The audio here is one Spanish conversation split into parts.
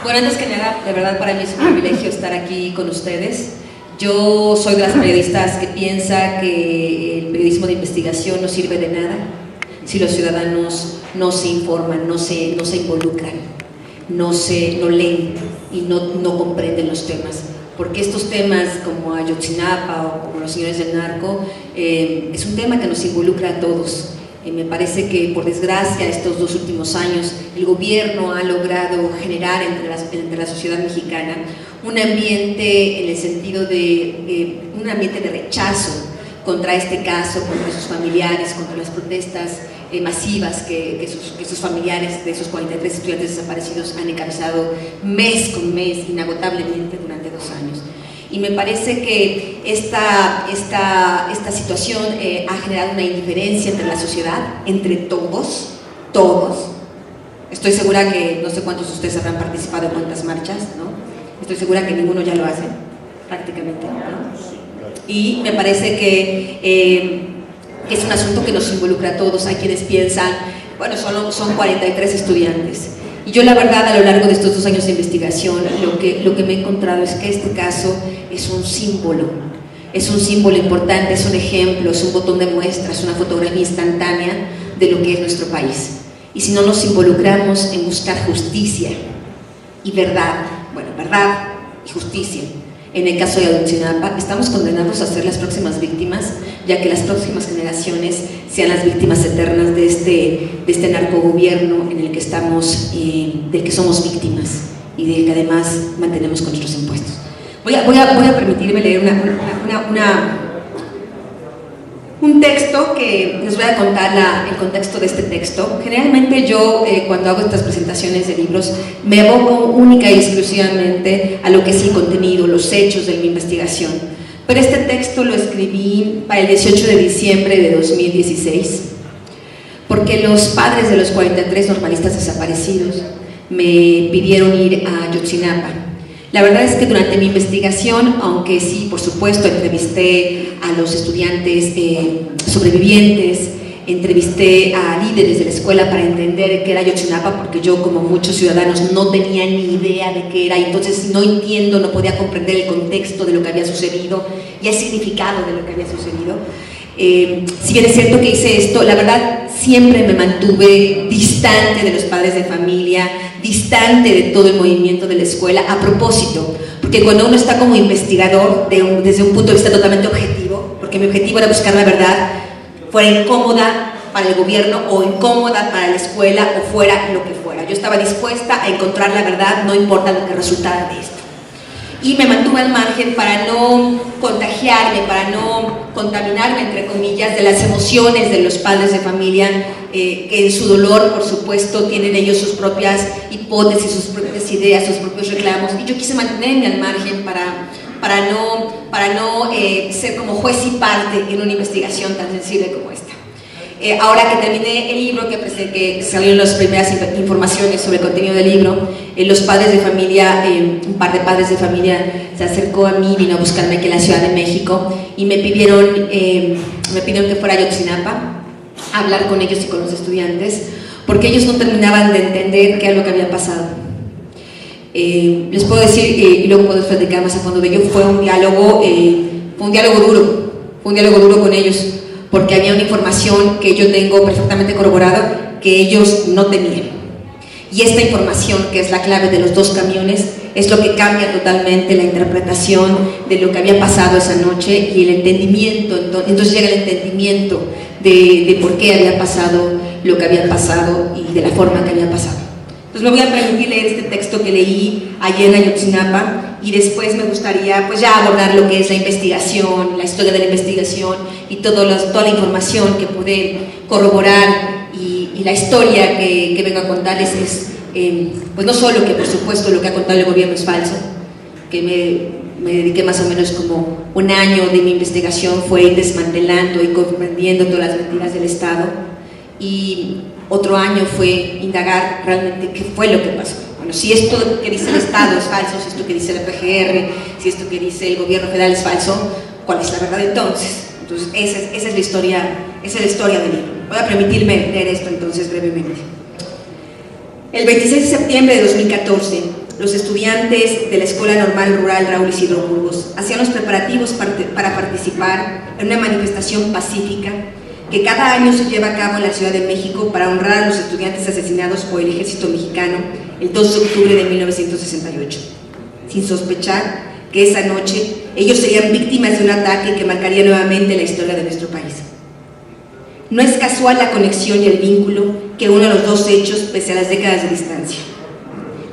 Bueno, antes que nada, de verdad para mí es un privilegio estar aquí con ustedes. Yo soy de las periodistas que piensa que el periodismo de investigación no sirve de nada si los ciudadanos no se informan, no se involucran, no leen y no comprenden los temas. Porque estos temas como Ayotzinapa o como los señores del narco es un tema que nos involucra a todos. Me parece que, por desgracia, estos 2 últimos años el gobierno ha logrado generar entre la sociedad mexicana un ambiente en el sentido de un ambiente de rechazo contra este caso, contra sus familiares, contra las protestas masivas que sus familiares de esos 43 estudiantes desaparecidos han encabezado mes con mes, inagotablemente, durante 2 años. Y me parece que esta situación ha generado una indiferencia entre la sociedad, entre todos. Estoy segura que no sé cuántos de ustedes habrán participado en cuántas marchas, ¿no? Estoy segura que ninguno ya lo hace, prácticamente, ¿no? Y me parece que es un asunto que nos involucra a todos. Hay quienes piensan, bueno, son 43 estudiantes. Y yo, la verdad, a lo largo de estos 2 años de investigación, lo que me he encontrado es que este caso es un símbolo importante, es un ejemplo, es un botón de muestra, es una fotografía instantánea de lo que es nuestro país. Y si no nos involucramos en buscar justicia y verdad y justicia, en el caso de Ayotzinapa, estamos condenados a ser las próximas víctimas, ya que las próximas generaciones sean las víctimas eternas de este narcogobierno en el que estamos, del que somos víctimas y del que además mantenemos con nuestros impuestos. Voy a permitirme leer un texto que les voy a contar el contexto de este texto. Generalmente yo, cuando hago estas presentaciones de libros, me aboco única y exclusivamente a lo que es el contenido, los hechos de mi investigación. Pero este texto lo escribí para el 18 de diciembre de 2016, porque los padres de los 43 normalistas desaparecidos me pidieron ir a Ayotzinapa. La verdad es que durante mi investigación, aunque sí, por supuesto, entrevisté a los estudiantes sobrevivientes, entrevisté a líderes de la escuela para entender qué era Ayotzinapa, porque yo, como muchos ciudadanos, no tenía ni idea de qué era, y entonces no podía comprender el contexto de lo que había sucedido y el significado de lo que había sucedido. Si bien es cierto que hice esto, la verdad siempre me mantuve distante de los padres de familia, distante de todo el movimiento de la escuela, a propósito, porque cuando uno está como investigador desde un punto de vista totalmente objetivo, porque mi objetivo era buscar la verdad, fuera incómoda para el gobierno o incómoda para la escuela o fuera lo que fuera, yo estaba dispuesta a encontrar la verdad, no importa lo que resultara de esto. Y me mantuve al margen para no contagiarme, para no contaminarme, entre comillas, de las emociones de los padres de familia, que en su dolor, por supuesto, tienen ellos sus propias hipótesis, sus propias ideas, sus propios reclamos, y yo quise mantenerme al margen para no ser como juez y parte en una investigación tan sensible como esta. Ahora que terminé el libro, que salieron las primeras informaciones sobre el contenido del libro, los padres de familia, un par de padres de familia se acercó a mí, vino a buscarme aquí en la Ciudad de México y me pidieron que fuera a Ayotzinapa a hablar con ellos y con los estudiantes, porque ellos no terminaban de entender qué era lo que había pasado. Les puedo decir, y luego puedo platicar más a fondo de ello, fue un diálogo duro con ellos, porque había una información que yo tengo perfectamente corroborada que ellos no tenían. Y esta información, que es la clave de los 2 camiones, es lo que cambia totalmente la interpretación de lo que había pasado esa noche y el entendimiento. Entonces llega el entendimiento de por qué había pasado lo que había pasado y de la forma que había pasado. Entonces me voy a permitir leer este texto que leí ayer en Ayotzinapa, y después me gustaría pues ya abordar lo que es la investigación, la historia de la investigación y toda la información que pude corroborar, y la historia que vengo a contarles es pues no solo que por supuesto lo que ha contado el gobierno es falso, que me dediqué más o menos como 1 año de mi investigación fue ir desmantelando y comprendiendo todas las mentiras del Estado, y otro año fue indagar realmente qué fue lo que pasó. Bueno, si esto que dice el Estado es falso, si esto que dice la PGR, si esto que dice el gobierno federal es falso, ¿cuál es la verdad entonces? Entonces esa es la historia del libro. Voy a permitirme leer esto entonces brevemente. El 26 de septiembre de 2014, los estudiantes de la Escuela Normal Rural Raúl Isidro Burgos hacían los preparativos para participar en una manifestación pacífica que cada año se lleva a cabo en la Ciudad de México para honrar a los estudiantes asesinados por el ejército mexicano el 2 de octubre de 1968, sin sospechar que esa noche ellos serían víctimas de un ataque que marcaría nuevamente la historia de nuestro país. No es casual la conexión y el vínculo que une los dos hechos pese a las décadas de distancia.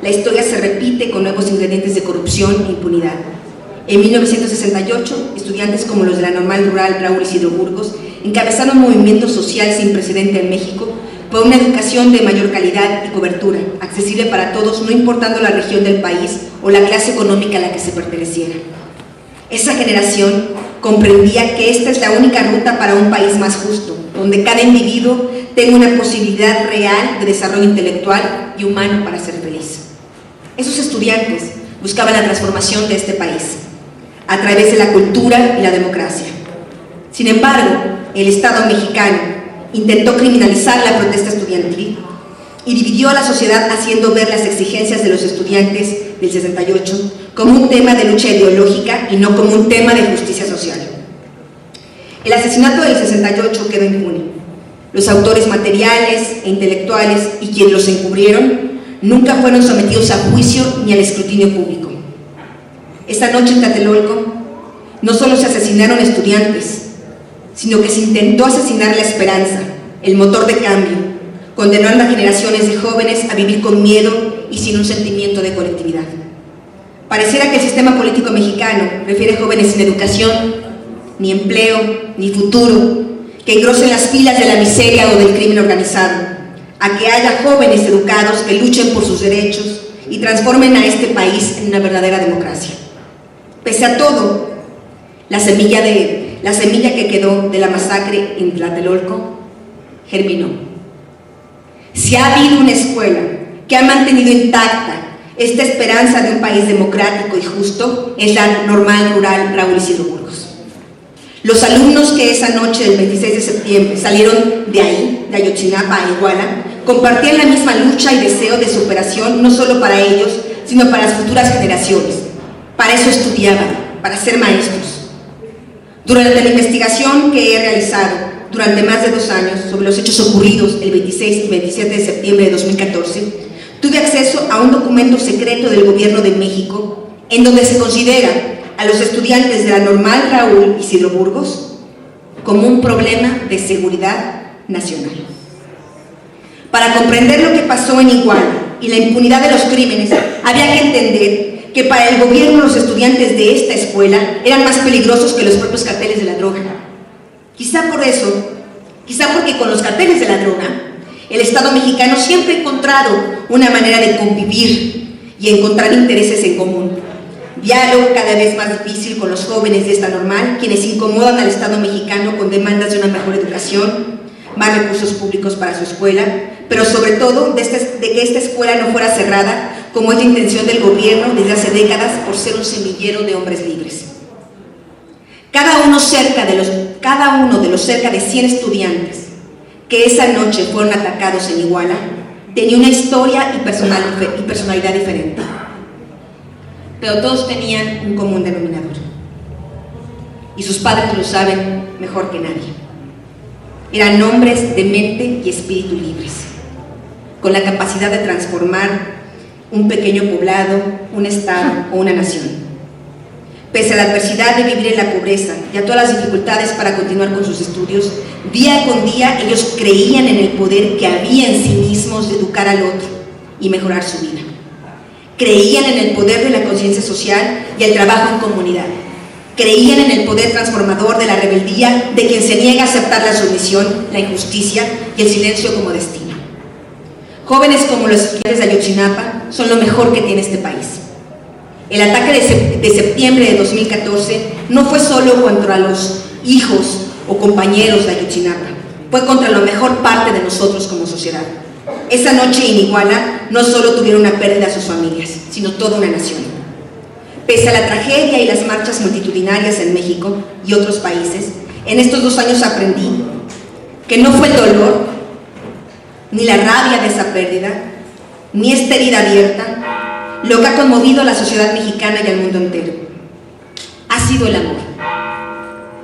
La historia se repite con nuevos ingredientes de corrupción e impunidad. En 1968, estudiantes como los de la Normal Rural Raúl Isidro Burgos encabezaron un movimiento social sin precedente en México por una educación de mayor calidad y cobertura, accesible para todos, no importando la región del país o la clase económica a la que se perteneciera. Esa generación comprendía que esta es la única ruta para un país más justo, donde cada individuo tenga una posibilidad real de desarrollo intelectual y humano para ser feliz. Esos estudiantes buscaban la transformación de este país a través de la cultura y la democracia. Sin embargo, el Estado mexicano intentó criminalizar la protesta estudiantil y dividió a la sociedad haciendo ver las exigencias de los estudiantes del 68 como un tema de lucha ideológica y no como un tema de justicia social. El asesinato del 68 quedó impune. Los autores materiales e intelectuales y quienes los encubrieron nunca fueron sometidos a juicio ni al escrutinio público. Esa noche en Tlatelolco no solo se asesinaron estudiantes, sino que se intentó asesinar la esperanza, el motor de cambio, condenando a generaciones de jóvenes a vivir con miedo y sin un sentimiento de colectividad. Pareciera que el sistema político mexicano prefiere jóvenes sin educación, ni empleo, ni futuro, que engrosen las filas de la miseria o del crimen organizado, a que haya jóvenes educados que luchen por sus derechos y transformen a este país en una verdadera democracia. Pese a todo, la semilla que quedó de la masacre en Tlatelolco germinó. Si ha habido una escuela que ha mantenido intacta esta esperanza de un país democrático y justo, es la Normal Rural Raúl Isidro Burgos. Los alumnos que esa noche del 26 de septiembre salieron de ahí, de Ayotzinapa a Iguala, compartían la misma lucha y deseo de superación, no solo para ellos, sino para las futuras generaciones. Para eso estudiaban, para ser maestros. Durante la investigación que he realizado durante más de 2 años sobre los hechos ocurridos el 26 y 27 de septiembre de 2014, tuve acceso a un documento secreto del Gobierno de México en donde se considera a los estudiantes de la Normal Raúl Isidro Burgos como un problema de seguridad nacional. Para comprender lo que pasó en Iguala y la impunidad de los crímenes, había que entender que para el gobierno los estudiantes de esta escuela eran más peligrosos que los propios carteles de la droga. Quizá por eso, quizá porque con los carteles de la droga, el Estado mexicano siempre ha encontrado una manera de convivir y encontrar intereses en común. Diálogo cada vez más difícil con los jóvenes de esta Normal, quienes incomodan al Estado mexicano con demandas de una mejor educación, más recursos públicos para su escuela, pero sobre todo de que esta escuela no fuera cerrada, como es la intención del gobierno desde hace décadas por ser un semillero de hombres libres. Cada uno de los cerca de 100 estudiantes que esa noche fueron atacados en Iguala tenía una historia y personalidad diferente, pero todos tenían un común denominador, y sus padres lo saben mejor que nadie. Eran hombres de mente y espíritu libres, con la capacidad de transformar un pequeño poblado, un estado o una nación. Pese a la adversidad de vivir en la pobreza y a todas las dificultades para continuar con sus estudios, día con día ellos creían en el poder que había en sí mismos de educar al otro y mejorar su vida. Creían en el poder de la conciencia social y el trabajo en comunidad. Creían en el poder transformador de la rebeldía de quien se niega a aceptar la sumisión, la injusticia y el silencio como destino. Jóvenes como los estudiantes de Ayotzinapa son lo mejor que tiene este país. El ataque de septiembre de 2014 no fue solo contra los hijos o compañeros de Ayotzinapa, fue contra la mejor parte de nosotros como sociedad. Esa noche en Iguala no solo tuvieron una pérdida a sus familias, sino toda una nación. Pese a la tragedia y las marchas multitudinarias en México y otros países, en estos 2 años aprendí que no fue el dolor, ni la rabia de esa pérdida, ni esta herida abierta, lo que ha conmovido a la sociedad mexicana y al mundo entero. Ha sido el amor.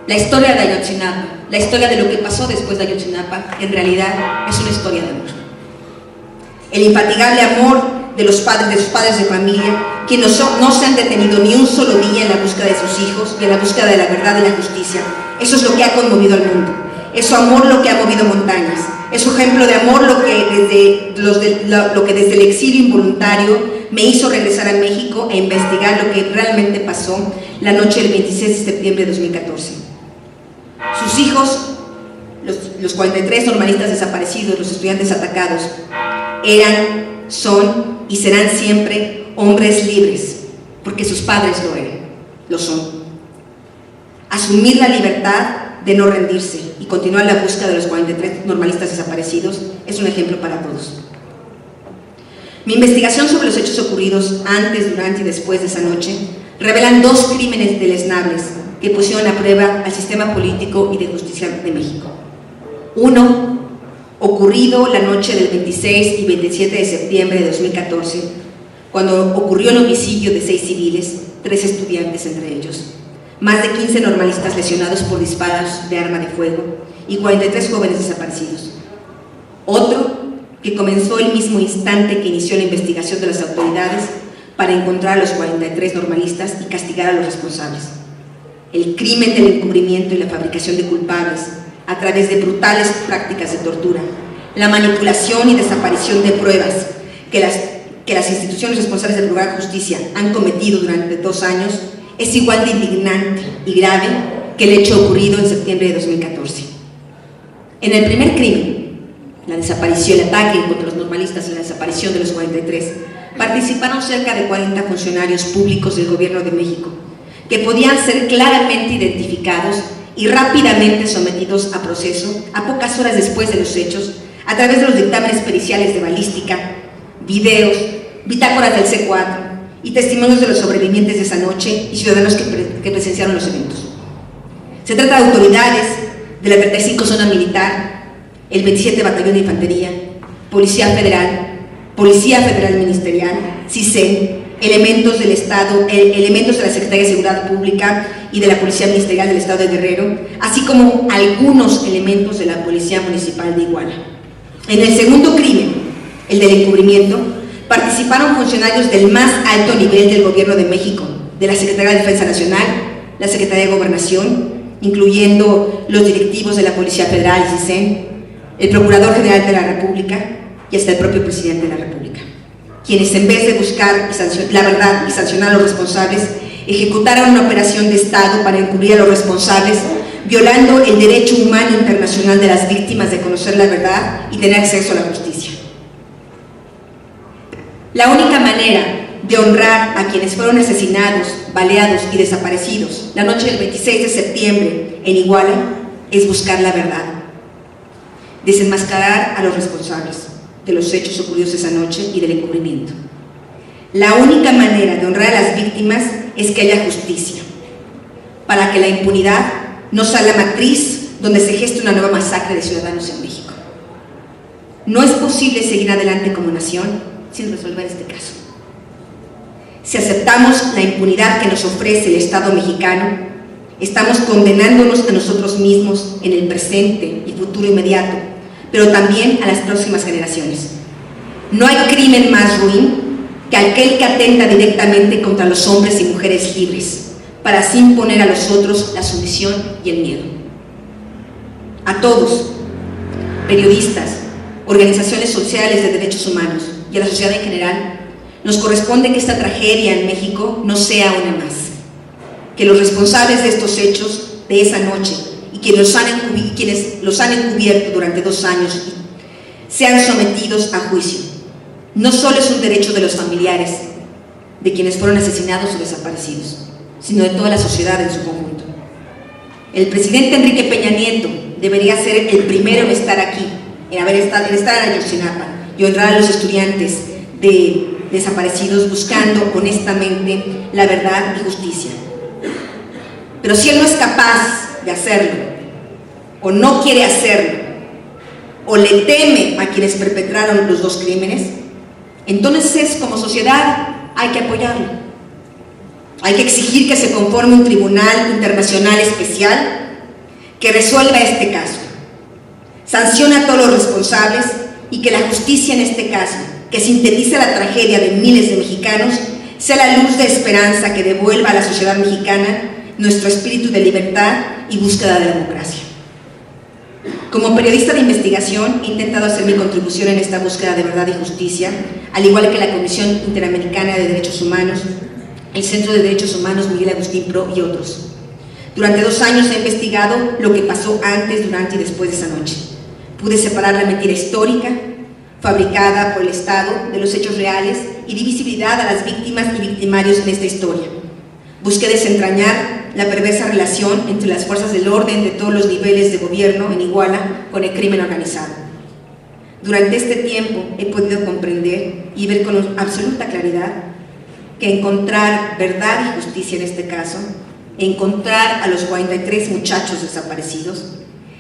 La historia de Ayotzinapa, la historia de lo que pasó después de Ayotzinapa, en realidad es una historia de amor. El infatigable amor de sus padres de familia, que no se han detenido ni un solo día en la búsqueda de sus hijos, en la búsqueda de la verdad y la justicia. Eso es lo que ha conmovido al mundo. Es su amor lo que ha movido montañas. Es su ejemplo de amor lo que desde el exilio involuntario me hizo regresar a México e investigar lo que realmente pasó la noche del 26 de septiembre de 2014. Sus hijos, los 43 normalistas desaparecidos, los estudiantes atacados, eran, son y serán siempre hombres libres, porque sus padres lo son. Asumir la libertad de no rendirse y continuar la búsqueda de los 43 normalistas desaparecidos es un ejemplo para todos. Mi investigación sobre los hechos ocurridos antes, durante y después de esa noche revelan dos crímenes deleznables que pusieron a prueba al sistema político y de justicia de México. Uno, ocurrido la noche del 26 y 27 de septiembre de 2014, cuando ocurrió el homicidio de 6 civiles, 3 estudiantes entre ellos, más de 15 normalistas lesionados por disparos de arma de fuego y 43 jóvenes desaparecidos. Otro, que comenzó el mismo instante que inició la investigación de las autoridades para encontrar a los 43 normalistas y castigar a los responsables. El crimen del encubrimiento y la fabricación de culpables a través de brutales prácticas de tortura, la manipulación y desaparición de pruebas que las instituciones responsables de procurar justicia han cometido durante 2 años es igual de indignante y grave que el hecho ocurrido en septiembre de 2014. En el primer crimen, la desaparición, el ataque contra los normalistas y la desaparición de los 43, participaron cerca de 40 funcionarios públicos del Gobierno de México, que podían ser claramente identificados y rápidamente sometidos a proceso a pocas horas después de los hechos, a través de los dictámenes periciales de balística, videos, bitácoras del C4 y testimonios de los sobrevivientes de esa noche y ciudadanos que presenciaron los eventos. Se trata de autoridades de la 35 Zona Militar, el 27 Batallón de Infantería, Policía Federal Ministerial, CISEN, elementos del Estado, elementos de la Secretaría de Seguridad Pública y de la Policía Ministerial del Estado de Guerrero, así como algunos elementos de la Policía Municipal de Iguala. En el segundo crimen, el del encubrimiento, participaron funcionarios del más alto nivel del Gobierno de México, de la Secretaría de Defensa Nacional, la Secretaría de Gobernación, incluyendo los directivos de la Policía Federal y CISEN, el Procurador General de la República y hasta el propio Presidente de la República, quienes en vez de buscar la verdad y sancionar a los responsables, ejecutaron una operación de Estado para encubrir a los responsables, violando el derecho humano internacional de las víctimas de conocer la verdad y tener acceso a la justicia. La única manera de honrar a quienes fueron asesinados, baleados y desaparecidos la noche del 26 de septiembre en Iguala es buscar la verdad, desenmascarar a los responsables de los hechos ocurridos esa noche y del encubrimiento. La única manera de honrar a las víctimas es que haya justicia, para que la impunidad no sea la matriz donde se geste una nueva masacre de ciudadanos en México. No es posible seguir adelante como nación sin resolver este caso. Si aceptamos la impunidad que nos ofrece el Estado mexicano, estamos condenándonos a nosotros mismos en el presente y futuro inmediato, pero también a las próximas generaciones. No hay crimen más ruin que aquel que atenta directamente contra los hombres y mujeres libres, para así imponer a los otros la sumisión y el miedo. A todos, periodistas, organizaciones sociales de derechos humanos y a la sociedad en general, nos corresponde que esta tragedia en México no sea una más, que los responsables de estos hechos de esa noche y quienes los han encubierto durante 2 años sean sometidos a juicio. No solo es un derecho de los familiares de quienes fueron asesinados o desaparecidos, sino de toda la sociedad en su conjunto. El presidente Enrique Peña Nieto debería ser el primero en estar aquí, en estar en Ayotzinapa y honrar a los estudiantes desaparecidos buscando honestamente la verdad y justicia. Pero si él no es capaz de hacerlo, o no quiere hacerlo, o le teme a quienes perpetraron los 2 crímenes, entonces como sociedad hay que apoyarlo. Hay que exigir que se conforme un tribunal internacional especial que resuelva este caso, sancione a todos los responsables y que la justicia en este caso, que sintetiza la tragedia de miles de mexicanos, sea la luz de esperanza que devuelva a la sociedad mexicana nuestro espíritu de libertad y búsqueda de democracia. Como periodista de investigación he intentado hacer mi contribución en esta búsqueda de verdad y justicia, al igual que la Comisión Interamericana de Derechos Humanos, el Centro de Derechos Humanos Miguel Agustín Pro y otros. Durante 2 años he investigado lo que pasó antes, durante y después de esa noche. Pude separar la mentira histórica, fabricada por el Estado, de los hechos reales y di visibilidad a las víctimas y victimarios en esta historia. Busqué desentrañar la perversa relación entre las fuerzas del orden de todos los niveles de gobierno en Iguala con el crimen organizado. Durante este tiempo he podido comprender y ver con absoluta claridad que encontrar verdad y justicia en este caso, encontrar a los 43 muchachos desaparecidos,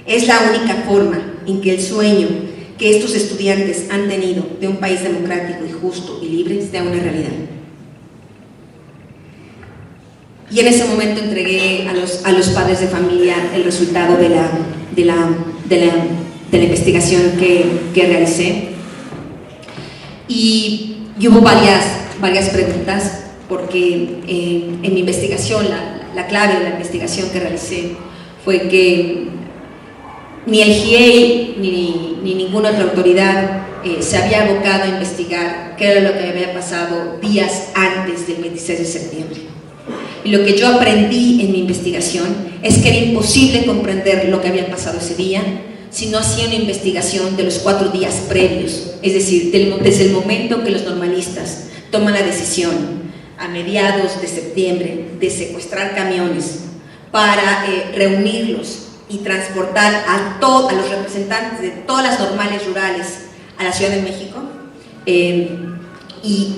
es la única forma en que el sueño que estos estudiantes han tenido de un país democrático y justo y libre sea una realidad. Y en ese momento entregué a los padres de familia el resultado de la investigación que realicé. Y hubo varias preguntas, porque en mi investigación, la clave de la investigación que realicé fue que ni el GIEI ni ninguna otra autoridad se había abocado a investigar qué era lo que había pasado días antes del 26 de septiembre. Y lo que yo aprendí en mi investigación es que era imposible comprender lo que había pasado ese día si no hacía una investigación de los 4 días previos, es decir, desde el momento que los normalistas toman la decisión a mediados de septiembre de secuestrar camiones para reunirlos y transportar a los representantes de todas las normales rurales a la Ciudad de México, y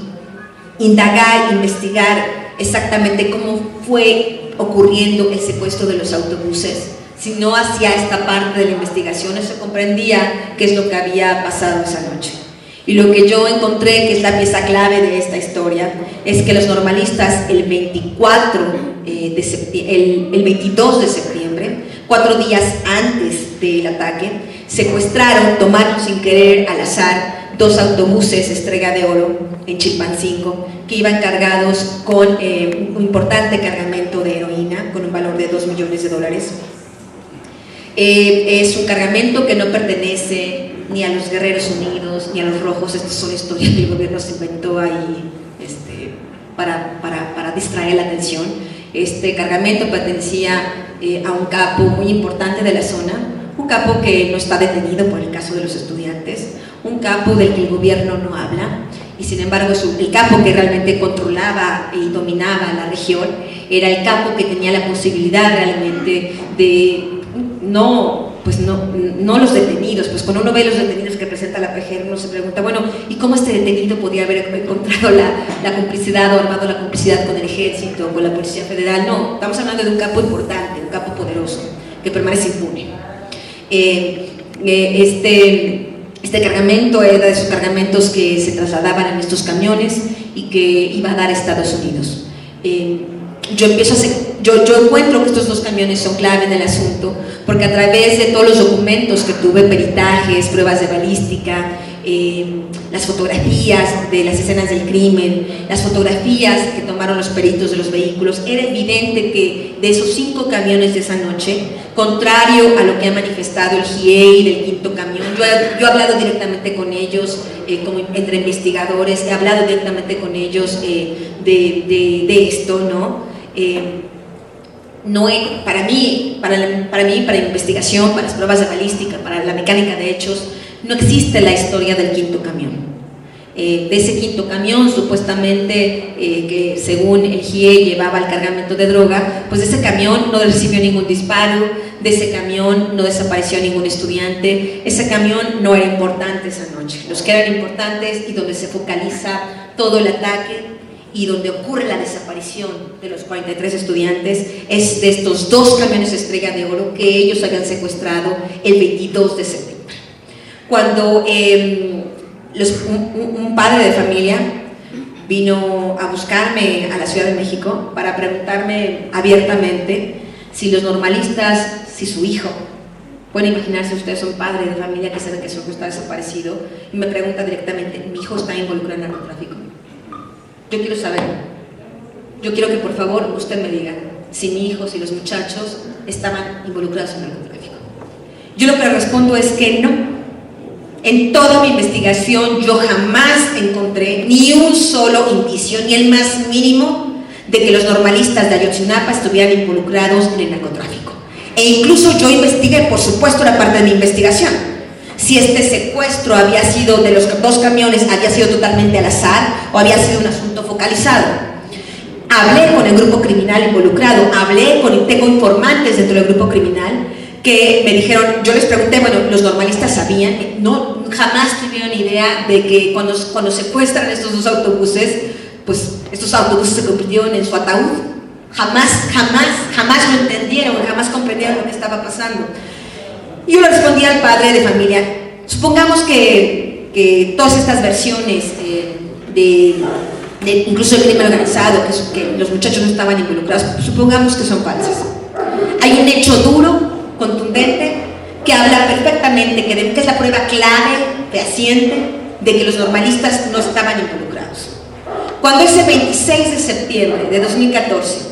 indagar, investigar exactamente cómo fue ocurriendo el secuestro de los autobuses. Si no hacía esta parte de la investigación, no se comprendía qué es lo que había pasado esa noche. Y lo que yo encontré, que es la pieza clave de esta historia, es que los normalistas el 22 de septiembre, 4 días antes del ataque, secuestraron, tomaron sin querer al azar 2 autobuses Estrella de Oro en Chilpancingo, que iban cargados con un importante cargamento de heroína con un valor de $2 millones. Es un cargamento que no pertenece ni a los Guerreros Unidos ni a los Rojos. Estas son historias que el gobierno se inventó ahí para distraer la atención. Este cargamento pertenecía a un capo muy importante de la zona, un capo que no está detenido por el caso de los estudiantes, un capo del que el gobierno no habla, y sin embargo el capo que realmente controlaba y dominaba la región era el capo que tenía la posibilidad realmente de no los detenidos. Pues cuando uno ve los detenidos que presenta la PGR, uno se pregunta, bueno, ¿y cómo este detenido podía haber encontrado la complicidad o armado la complicidad con el ejército, con la Policía Federal? No, estamos hablando de un capo importante, un capo poderoso, que permanece impune. Este cargamento era de esos cargamentos que se trasladaban en estos camiones y que iba a dar a Estados Unidos. Yo encuentro que estos 2 camiones son clave en el asunto, porque a través de todos los documentos que tuve, peritajes, pruebas de balística, las fotografías de las escenas del crimen, las fotografías que tomaron los peritos de los vehículos, era evidente que de esos 5 camiones de esa noche, contrario a lo que ha manifestado el GIEI del 5.º camión, yo he hablado directamente con ellos, como entre investigadores, he hablado directamente con ellos de esto, ¿no? Para investigación, para las pruebas de balística, para la mecánica de hechos, no existe la historia del 5.º camión. De ese 5.º camión, supuestamente, que según el GIEI llevaba el cargamento de droga, pues de ese camión no recibió ningún disparo, de ese camión no desapareció ningún estudiante, ese camión no era importante esa noche. Los que eran importantes y donde se focaliza todo el ataque y donde ocurre la desaparición de los 43 estudiantes es de estos 2 camiones Estrella de Oro que ellos habían secuestrado el 22 de septiembre. Cuando un padre de familia vino a buscarme a la Ciudad de México para preguntarme abiertamente si los normalistas, si su hijo, pueden imaginarse ustedes, son padres de familia que saben que su hijo está desaparecido, y me pregunta directamente, ¿mi hijo está involucrado en narcotráfico? Yo quiero saber, yo quiero que por favor usted me diga si mi hijo, si los muchachos estaban involucrados en narcotráfico. Yo lo que respondo es que no. En toda mi investigación yo jamás encontré ni un solo indicio, ni el más mínimo, de que los normalistas de Ayotzinapa estuvieran involucrados en el narcotráfico. E incluso yo investigué, por supuesto, la parte de mi investigación. Si este secuestro había sido de los 2 camiones, había sido totalmente al azar o había sido un asunto focalizado. Hablé con el grupo criminal involucrado, tengo informantes dentro del grupo criminal que me dijeron, yo les pregunté, bueno, los normalistas sabían, no, jamás tuvieron idea de que cuando secuestran estos 2 autobuses, pues estos autobuses se convirtieron en su ataúd. Jamás lo entendieron, jamás comprendieron lo que estaba pasando. Y yo le respondí al padre de familia, supongamos que todas estas versiones incluso el crimen organizado, que los muchachos no estaban involucrados, supongamos que son falsas. Hay un hecho duro, contundente, que habla perfectamente, que es la prueba clave, fehaciente, de que los normalistas no estaban involucrados. Cuando ese 26 de septiembre de 2014,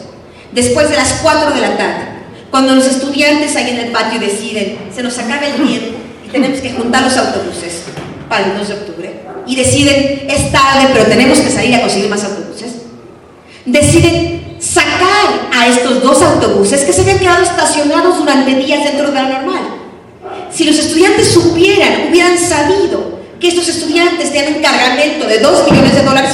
después de las 4 de la tarde, cuando los estudiantes ahí en el patio deciden, se nos acaba el tiempo y tenemos que juntar los autobuses para el 2 de octubre, y deciden, es tarde, pero tenemos que salir a conseguir más autobuses, deciden sacar a estos 2 autobuses que se habían quedado estacionados durante días dentro de la normal. Si los estudiantes hubieran sabido que estos estudiantes tienen un cargamento de $2 millones,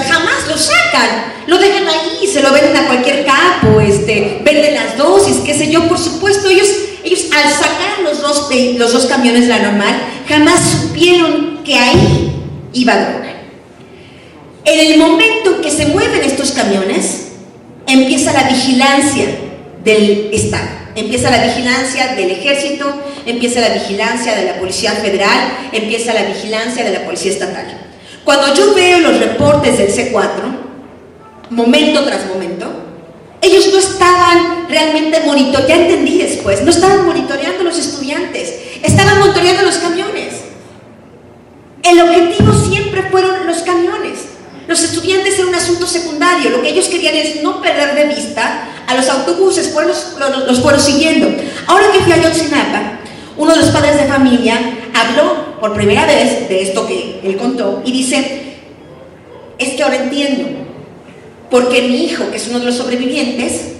jamás lo sacan, lo dejan ahí, se lo venden a cualquier capo, venden las dosis, qué sé yo. Por supuesto, ellos al sacar los dos camiones de la normal, jamás supieron que ahí iba droga. En el momento que se mueven estos camiones, empieza la vigilancia del Estado, empieza la vigilancia del Ejército, empieza la vigilancia de la Policía Federal, empieza la vigilancia de la Policía Estatal. Cuando yo veo los reportes del C4, momento tras momento, ellos no estaban realmente monitoreando, ya entendí después, no estaban monitoreando a los estudiantes, estaban monitoreando los camiones. El objetivo siempre fueron los camiones. Los estudiantes eran un asunto secundario, lo que ellos querían es no perder de vista a los autobuses, los fueron siguiendo. Ahora que fui a Ayotzinapa, uno de los padres de familia habló por primera vez de esto que él contó y dice, es que ahora entiendo, porque mi hijo, que es uno de los sobrevivientes,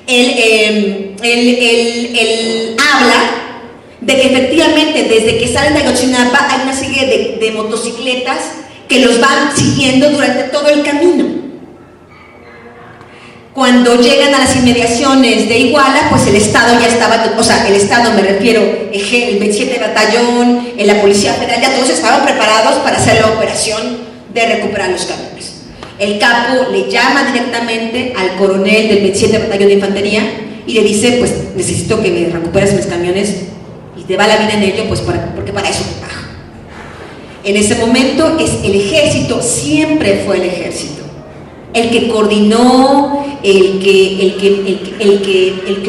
él habla de que efectivamente desde que salen de Ayotzinapa hay una serie de motocicletas que los van siguiendo durante todo el camino. Cuando llegan a las inmediaciones de Iguala, pues el Estado ya estaba, o sea, el Estado me refiero, el 27 Batallón, la Policía Federal, ya todos estaban preparados para hacer la operación de recuperar los camiones. El capo le llama directamente al coronel del 27 Batallón de Infantería y le dice, pues necesito que me recuperes mis camiones y te va la vida en ello, pues porque para eso te pago. En ese momento es el ejército, siempre fue el ejército, el que coordinó, el que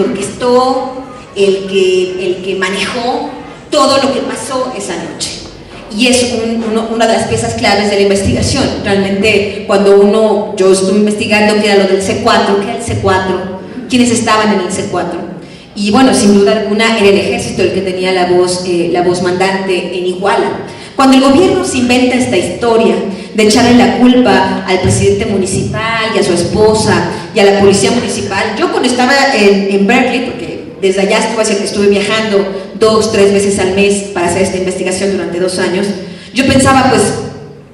orquestó, el que manejó todo lo que pasó esa noche. Y es una de las piezas claves de la investigación. Realmente cuando yo estuve investigando qué era lo del C4, qué era el C4, quiénes estaban en el C4. Y bueno, sin duda alguna era el ejército el que tenía la voz mandante en Iguala. Cuando el gobierno se inventa esta historia de echarle la culpa al presidente municipal y a su esposa y a la policía municipal, yo cuando estaba en Berkeley, porque desde allá estuve viajando 2-3 veces al mes para hacer esta investigación durante 2 años, yo pensaba,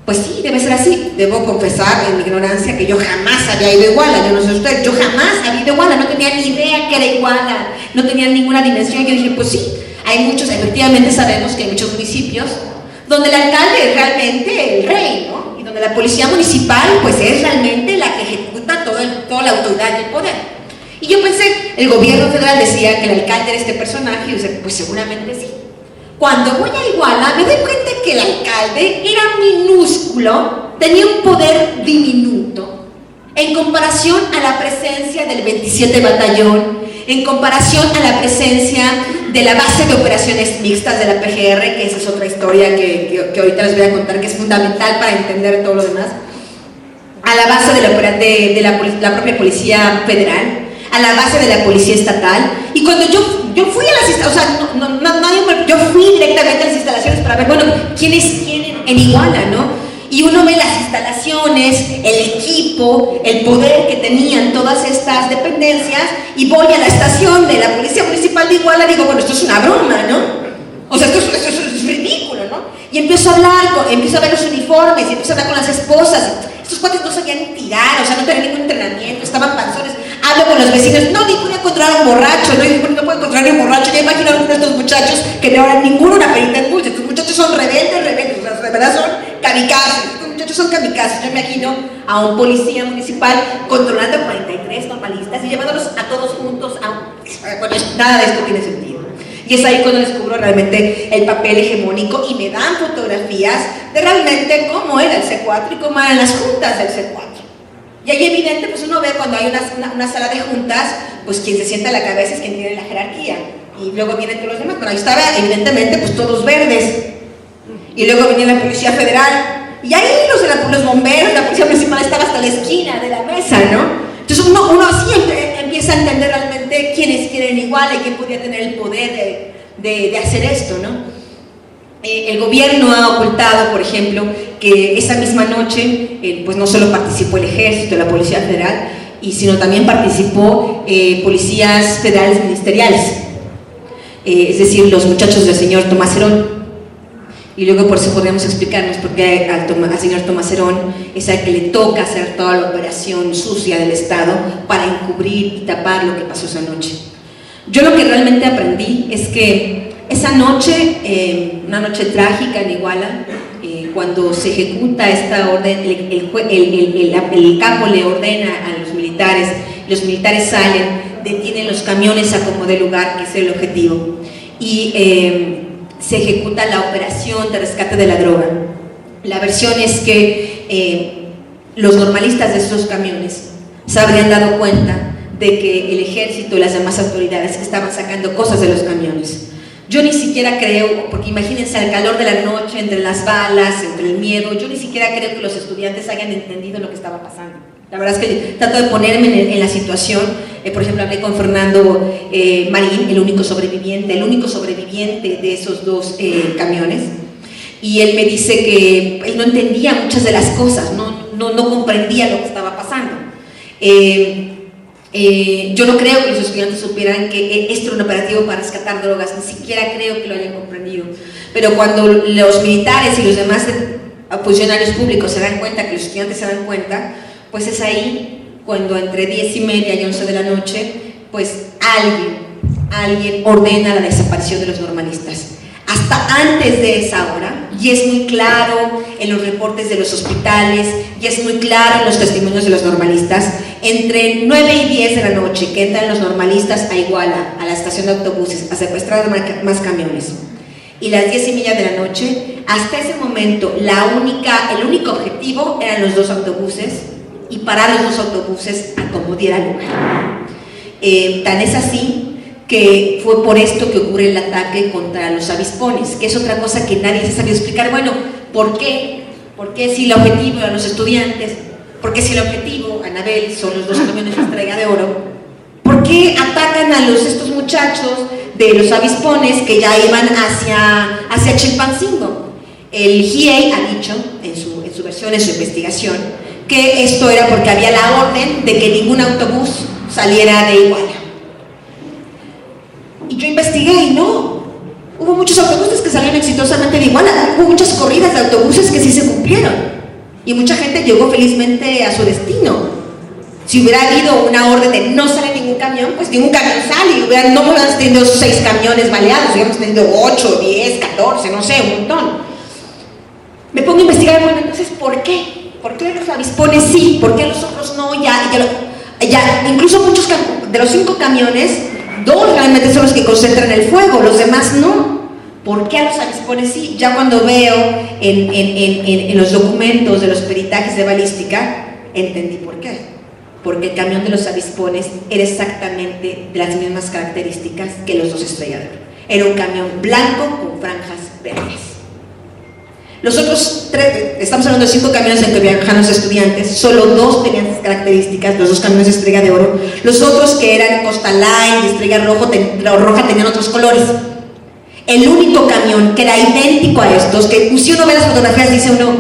pues sí, debe ser así. Debo confesar en mi ignorancia que yo jamás había ido a Iguala, yo no sé usted, yo jamás había ido a Iguala, no tenía ni idea que era Iguala, no tenía ninguna dimensión. Yo dije, pues sí, hay muchos, efectivamente sabemos que hay muchos municipios donde el alcalde es realmente el rey, ¿no? Y donde la policía municipal pues es realmente la que ejecuta toda la autoridad y el poder. Y yo pensé, el gobierno federal decía que el alcalde era este personaje, y yo decía, pues seguramente sí. Cuando voy a Iguala me doy cuenta que el alcalde era minúsculo tenía un poder diminuto en comparación a la presencia del 27 Batallón, en comparación a la presencia de la base de operaciones mixtas de la PGR, que esa es otra historia que ahorita les voy a contar, que es fundamental para entender todo lo demás, a la base de la propia Policía Federal, a la base de la Policía Estatal. Y cuando yo fui a las instalaciones, o sea, yo fui directamente a las instalaciones para ver, bueno, quién es quién en Iguala, ¿no? Y uno ve las instalaciones, el equipo, el poder que tenían todas estas dependencias, y voy a la estación de la Policía Municipal de Iguala y digo, bueno, esto es una broma, ¿no? O sea, esto es ridículo, ¿no? Y empiezo a hablar, empiezo a ver los uniformes, y empiezo a hablar con las esposas. Estos cuates no sabían ni tirar, o sea, no tenían ningún entrenamiento, estaban panzones. Hablo con los vecinos, no, ni pude encontrar un borracho, no puedo encontrar ni un borracho. Ya imagino a uno de estos muchachos que no eran ninguno una perita en dulce. Estos muchachos son rebeldes, o sea, de verdad son kamikazes. Estos muchachos son kamikazes. Yo imagino a un policía municipal controlando 43 normalistas y llevándolos a todos juntos bueno, nada de esto tiene sentido. Y es ahí cuando descubro realmente el papel hegemónico y me dan fotografías de realmente cómo era el C4 y cómo eran las juntas del C4. Y ahí evidente, pues uno ve cuando hay una sala de juntas, pues quien se sienta a la cabeza es quien tiene la jerarquía. Y luego vienen todos los demás. Bueno, ahí estaba evidentemente pues todos verdes. Y luego venía la Policía Federal. Y ahí los bomberos, la Policía Municipal estaba hasta la esquina de la mesa, ¿no? Entonces uno siempre empieza a entender realmente quiénes quieren igual y quién podía tener el poder de hacer esto, ¿no? El gobierno ha ocultado, por ejemplo, que esa misma noche pues no solo participó el Ejército, la Policía Federal, sino también participó policías federales ministeriales, es decir, los muchachos del señor Tomás Herón. Y luego por eso podríamos explicarnos por qué al señor Tomás Herón es al que le toca hacer toda la operación sucia del Estado para encubrir y tapar lo que pasó esa noche. Yo lo que realmente aprendí es que esa noche, una noche trágica en Iguala, cuando se ejecuta esta orden, el capo le ordena a los militares salen, detienen los camiones a como de lugar, que es el objetivo, y se ejecuta la operación de rescate de la droga. La versión es que los normalistas de esos camiones se habrían dado cuenta de que el ejército y las demás autoridades estaban sacando cosas de los camiones. Yo ni siquiera creo, porque imagínense el calor de la noche, entre las balas, entre el miedo, yo ni siquiera creo que los estudiantes hayan entendido lo que estaba pasando. La verdad es que trato de ponerme en la situación. Por ejemplo, hablé con Fernando Marín, el único sobreviviente de esos dos camiones, y él me dice que él no entendía muchas de las cosas, no comprendía lo que estaba pasando. Yo no creo que los estudiantes supieran que esto era un operativo para rescatar drogas, ni siquiera creo que lo hayan comprendido. Pero cuando los militares y los demás funcionarios públicos se dan cuenta, que los estudiantes se dan cuenta, pues es ahí cuando entre 10:30 y 11 de la noche, pues alguien ordena la desaparición de los normalistas. Hasta antes de esa hora, y es muy claro en los reportes de los hospitales, y es muy claro en los testimonios de los normalistas, entre 9 y 10 de la noche que entran los normalistas a Iguala, a la estación de autobuses, a secuestrar más camiones, y las 10:30 de la noche, hasta ese momento el único objetivo eran los dos autobuses, y parar los dos autobuses a como diera lugar. Tan es así que fue por esto que ocurre el ataque contra los avispones, que es otra cosa que nadie se sabe explicar. Bueno, ¿por qué? ¿Por qué si el objetivo eran los estudiantes? ¿Por qué si el objetivo, Anabel, son los dos camiones de Estrella de Oro? ¿Por qué atacan a estos muchachos de los avispones que ya iban hacia Chilpancingo? El GIEI ha dicho en su versión, en su investigación, que esto era porque había la orden de que ningún autobús saliera de Iguala. Y yo investigué y no, hubo muchos autobuses que salieron exitosamente de Iguala, hubo muchas corridas de autobuses que sí se cumplieron, y mucha gente llegó felizmente a su destino. Si hubiera habido una orden de no sale ningún camión, pues ningún camión sale, y no hubiéramos tenido 6 camiones baleados, hubiéramos tenido 8, 10, 14, no sé, un montón. Me pongo a investigar, bueno, entonces, ¿por qué? ¿Por qué los avispones sí? ¿Por qué los otros no? Incluso muchos de los 5 camiones, 2 realmente son los que concentran el fuego, los demás no. ¿Por qué a los avispones sí? Ya cuando veo en los documentos de los peritajes de balística, entendí por qué. Porque el camión de los avispones era exactamente de las mismas características que los dos Estrella de Oro. Era un camión blanco con franjas verdes. Los otros 3, estamos hablando de 5 camiones en que viajaban los estudiantes, solo 2 tenían esas características, los 2 camiones de Estrella de Oro. Los otros, que eran Costa Line y Estrella Roja, tenían otros colores. El único camión que era idéntico a estos, que si uno ve las fotografías dice uno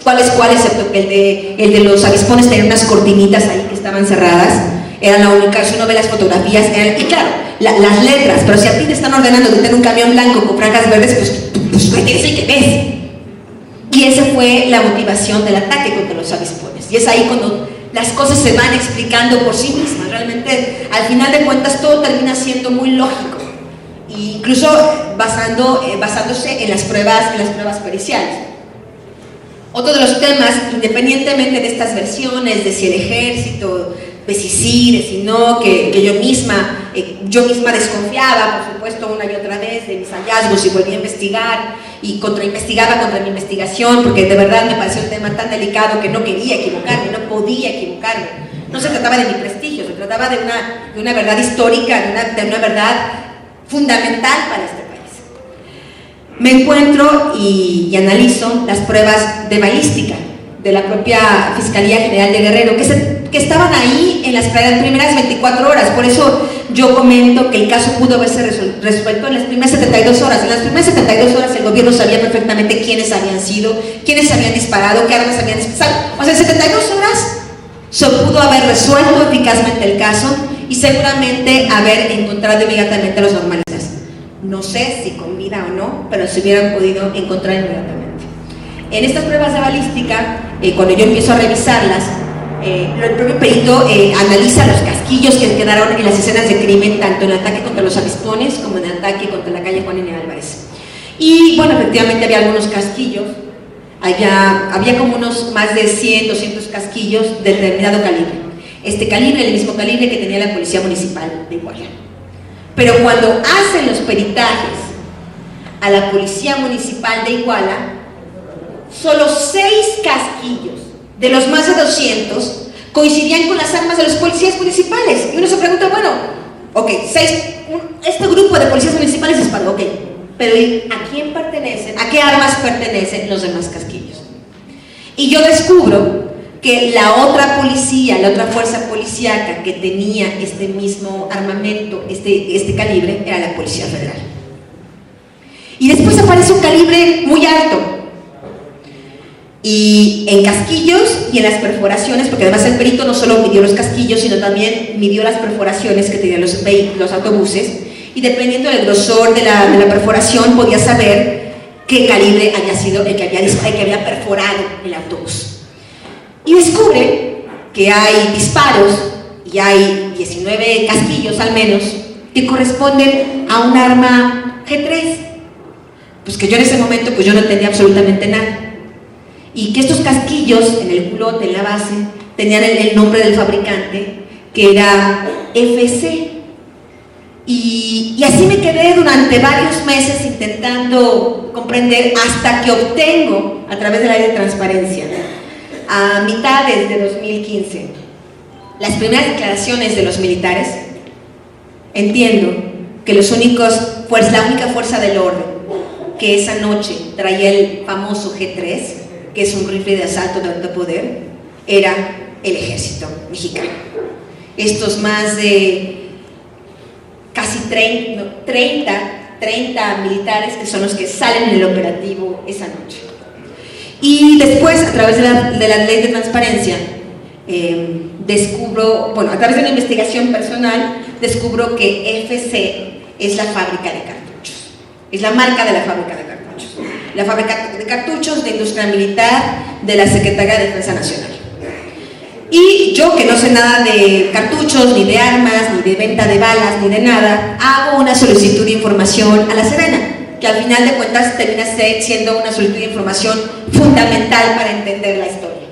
cuál es cuál, excepto que el de los avispones tenía unas cortinitas ahí que estaban cerradas, era la única. Si uno ve las fotografías, y claro, las letras, pero si a ti te están ordenando que tenga un camión blanco con franjas verdes, pues es el que ves. Y esa fue la motivación del ataque contra los avispones. Y es ahí cuando las cosas se van explicando por sí mismas. Realmente, al final de cuentas, todo termina siendo muy lógico. Incluso basándose en las pruebas periciales. Otro de los temas, independientemente de estas versiones, de si el ejército, de si sí, de si no, que yo misma desconfiaba, por supuesto, una y otra vez de mis hallazgos y volví a investigar y investigaba contra mi investigación, porque de verdad me pareció un tema tan delicado que no quería equivocarme, no podía equivocarme. No se trataba de mi prestigio, se trataba de una verdad histórica, de una verdad fundamental para este país. Me encuentro y analizo las pruebas de balística de la propia Fiscalía General de Guerrero, que estaban ahí en las primeras 24 horas. Por eso yo comento que el caso pudo haberse resuelto en las primeras 72 horas. En las primeras 72 horas el gobierno sabía perfectamente quiénes habían sido, quiénes habían disparado, qué armas habían disparado. O sea, en 72 horas se pudo haber resuelto eficazmente el caso y seguramente haber encontrado inmediatamente a los normalistas. No sé si con vida o no, pero se hubieran podido encontrar inmediatamente. En estas pruebas de balística, cuando yo empiezo a revisarlas, el propio perito analiza los casquillos que quedaron en las escenas de crimen, tanto en el ataque contra los avispones como en el ataque contra la calle Juan N. Álvarez. Y bueno, efectivamente había algunos casquillos, había como unos más de 100, 200 casquillos de determinado calibre. Este calibre, el mismo calibre que tenía la Policía Municipal de Iguala. Pero cuando hacen los peritajes a la Policía Municipal de Iguala, solo 6 casquillos de los más de 200 coincidían con las armas de los policías municipales. Y uno se pregunta, bueno, ok, este grupo de policías municipales disparó, ok, pero ¿a quién pertenecen? ¿A qué armas pertenecen los demás casquillos? Y yo descubro que la otra policía, la otra fuerza policíaca que tenía este mismo armamento, este calibre, era la Policía Federal. Y después aparece un calibre muy alto, y en casquillos y en las perforaciones, porque además el perito no solo midió los casquillos, sino también midió las perforaciones que tenían los autobuses, y dependiendo del grosor de la perforación podía saber qué calibre había sido el que había perforado el autobús. Y descubre que hay disparos, y hay 19 casquillos al menos, que corresponden a un arma G3, pues que yo en ese momento pues yo no entendía absolutamente nada. Y que estos casquillos en el culote, en la base, tenían el nombre del fabricante, que era FC. Y así me quedé durante varios meses intentando comprender, hasta que obtengo, a través de la ley de transparencia, a mitades de 2015, las primeras declaraciones de los militares. Entiendo que la única fuerza del orden que esa noche traía el famoso G3, que es un rifle de asalto de alto poder, era el ejército mexicano. Estos más de casi 30 militares que son los que salen en el operativo esa noche. Y después, a través de la ley de transparencia, a través de una investigación personal, descubro que FC es la fábrica de cartuchos, es la marca de la fábrica de cartuchos. La fábrica de cartuchos de industria militar de la Secretaría de Defensa Nacional. Y yo, que no sé nada de cartuchos, ni de armas, ni de venta de balas, ni de nada, hago una solicitud de información a la Sedena, que al final de cuentas termina siendo una solicitud de información fundamental para entender la historia.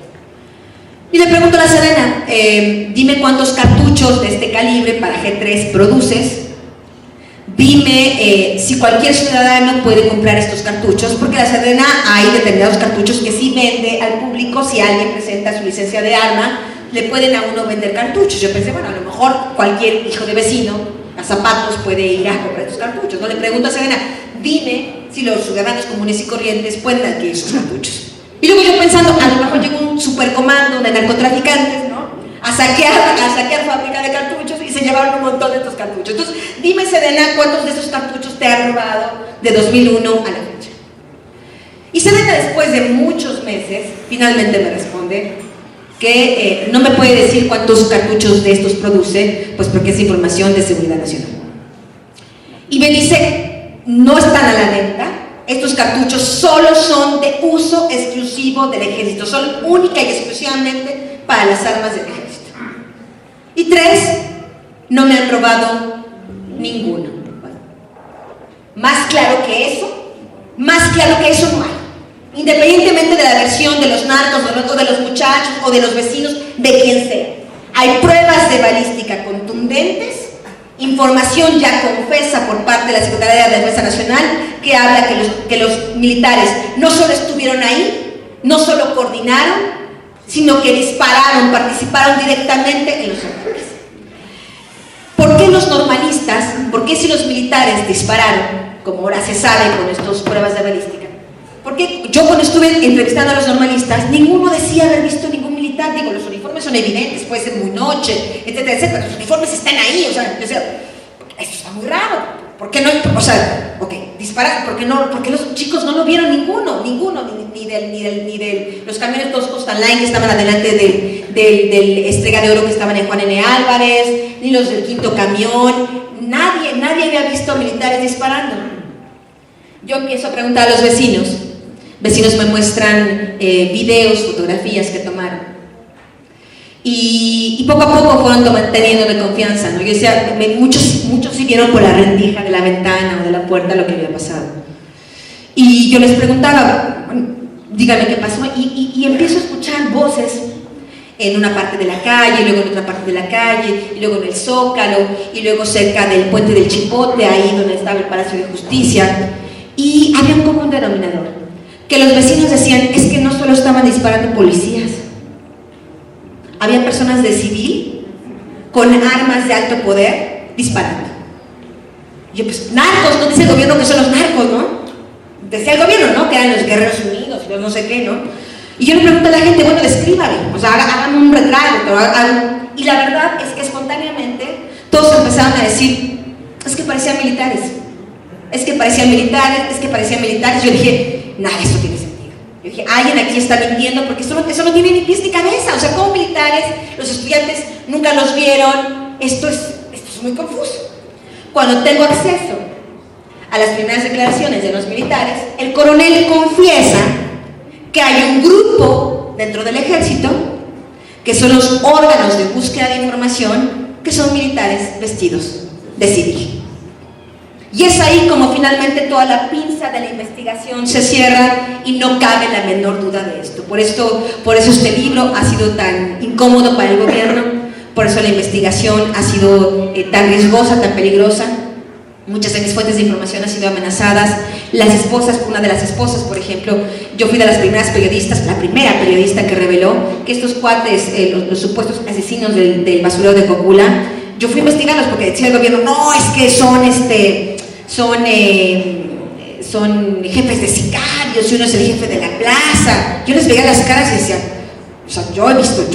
Y le pregunto a la Sedena, dime cuántos cartuchos de este calibre para G3 produces, dime si cualquier ciudadano puede comprar estos cartuchos, porque la Sedena hay determinados cartuchos que sí vende al público. Si alguien presenta su licencia de arma, le pueden a uno vender cartuchos. Yo pensé, bueno, a lo mejor cualquier hijo de vecino a zapatos puede ir a comprar estos cartuchos. No le pregunto a Sedena, dime si los ciudadanos comunes y corrientes pueden adquirir sus cartuchos. Y luego yo pensando, a lo mejor llegó un supercomando de narcotraficantes, ¿no?, a saquear fábrica de cartuchos y se llevaron un montón de estos cartuchos. Entonces, dime, Sedena, ¿cuántos de esos cartuchos te han robado de 2001 a la fecha? Y Sedena, después de muchos meses, finalmente me responde que no me puede decir cuántos cartuchos de estos produce, pues porque es información de seguridad nacional. Y me dice, no están a la venta, estos cartuchos solo son de uso exclusivo del ejército, son única y exclusivamente para las armas del ejército. Y 3, no me han robado ninguno. Bueno, más claro que eso no hay. Independientemente de la versión de los narcos, o de los muchachos, o de los vecinos, de quien sea. Hay pruebas de balística contundentes, información ya confesa por parte de la Secretaría de Defensa Nacional, que habla que los militares no solo estuvieron ahí, no solo coordinaron, sino que dispararon, participaron directamente en los ataques. ¿Por qué los normalistas, por qué si los militares dispararon, como ahora se sabe con estas pruebas de balística? Porque yo cuando estuve entrevistando a los normalistas, ninguno decía haber visto ningún militar. Digo, los uniformes son evidentes, puede ser muy noche, etcétera, etcétera. Los uniformes están ahí, o sea, esto está muy raro. ¿Por qué no? O sea, ok, disparar, ¿por qué no? Porque los chicos no lo vieron ninguno, ni de los camiones todos Costa Line que estaban adelante del Estrella de Oro que estaban en Juan N. Álvarez, ni los del quinto camión, nadie había visto militares disparando. Yo empiezo a preguntar a los vecinos me muestran videos, fotografías que tomaron. Y poco a poco fueron teniéndome confianza, ¿no? Yo decía, muchos sí vieron por la rendija de la ventana o de la puerta lo que había pasado. Y yo les preguntaba, bueno, díganme qué pasó, y empiezo a escuchar voces en una parte de la calle, y luego en otra parte de la calle, y luego en el Zócalo, y luego cerca del puente del Chipote, ahí donde estaba el Palacio de Justicia, y había un común denominador, que los vecinos decían, es que no solo estaban disparando policías, había personas de civil con armas de alto poder disparando. Yo, pues, narcos, no dice el gobierno que son los narcos, ¿no? Decía el gobierno, ¿no?, que eran los Guerreros Unidos, los no sé qué, ¿no? Y yo le pregunto a la gente, bueno, descríbale, o sea, hagan un retrato, y la verdad es que espontáneamente todos empezaron a decir, es que parecían militares, Yo dije, nada, eso tiene sentido. Yo dije, alguien aquí está mintiendo, porque eso no tiene ni pies ni cabeza. O sea, como militares, los estudiantes nunca los vieron. Esto es muy confuso. Cuando tengo acceso a las primeras declaraciones de los militares, el coronel confiesa que hay un grupo dentro del ejército, que son los órganos de búsqueda de información, que son militares vestidos de civil. Y es ahí como finalmente toda la pinza de la investigación se cierra y no cabe la menor duda de esto. Por eso este libro ha sido tan incómodo para el gobierno, por eso la investigación ha sido tan riesgosa, tan peligrosa. Muchas de mis fuentes de información han sido amenazadas. Una de las esposas, por ejemplo, yo fui de las primeras periodistas, la primera periodista que reveló que estos cuates, los supuestos asesinos del basurero de Cocula, yo fui a investigarlos porque decía el gobierno, no, es que son jefes de sicarios y uno es el jefe de la plaza. Yo les veía las caras y decía, o sea, yo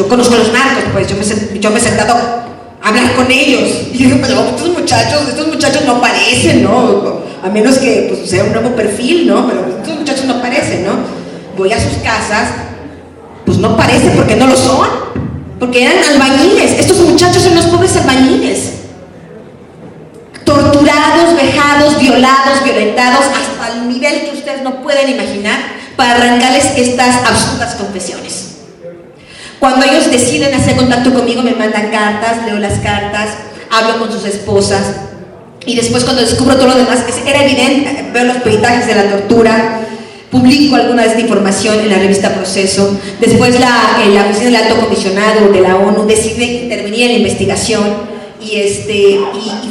conozco a los narcos, pues yo me he sentado a hablar con ellos y digo, pero estos muchachos no parecen, ¿no? A menos que pues, sea un nuevo perfil, ¿no? Pero estos muchachos no parecen, ¿no? Voy a sus casas, pues no parecen porque no lo son, porque eran albañiles. Estos muchachos son los pobres albañiles, torturados, vejados, violados, violentados hasta el nivel que ustedes no pueden imaginar para arrancarles estas absurdas confesiones. Cuando ellos deciden hacer contacto conmigo, me mandan cartas, leo las cartas, hablo con sus esposas y después cuando descubro todo lo demás, era evidente, veo los peritajes de la tortura, publico alguna de esta información en la revista Proceso. Después la oficina del Alto Comisionado de la ONU decide intervenir en la investigación y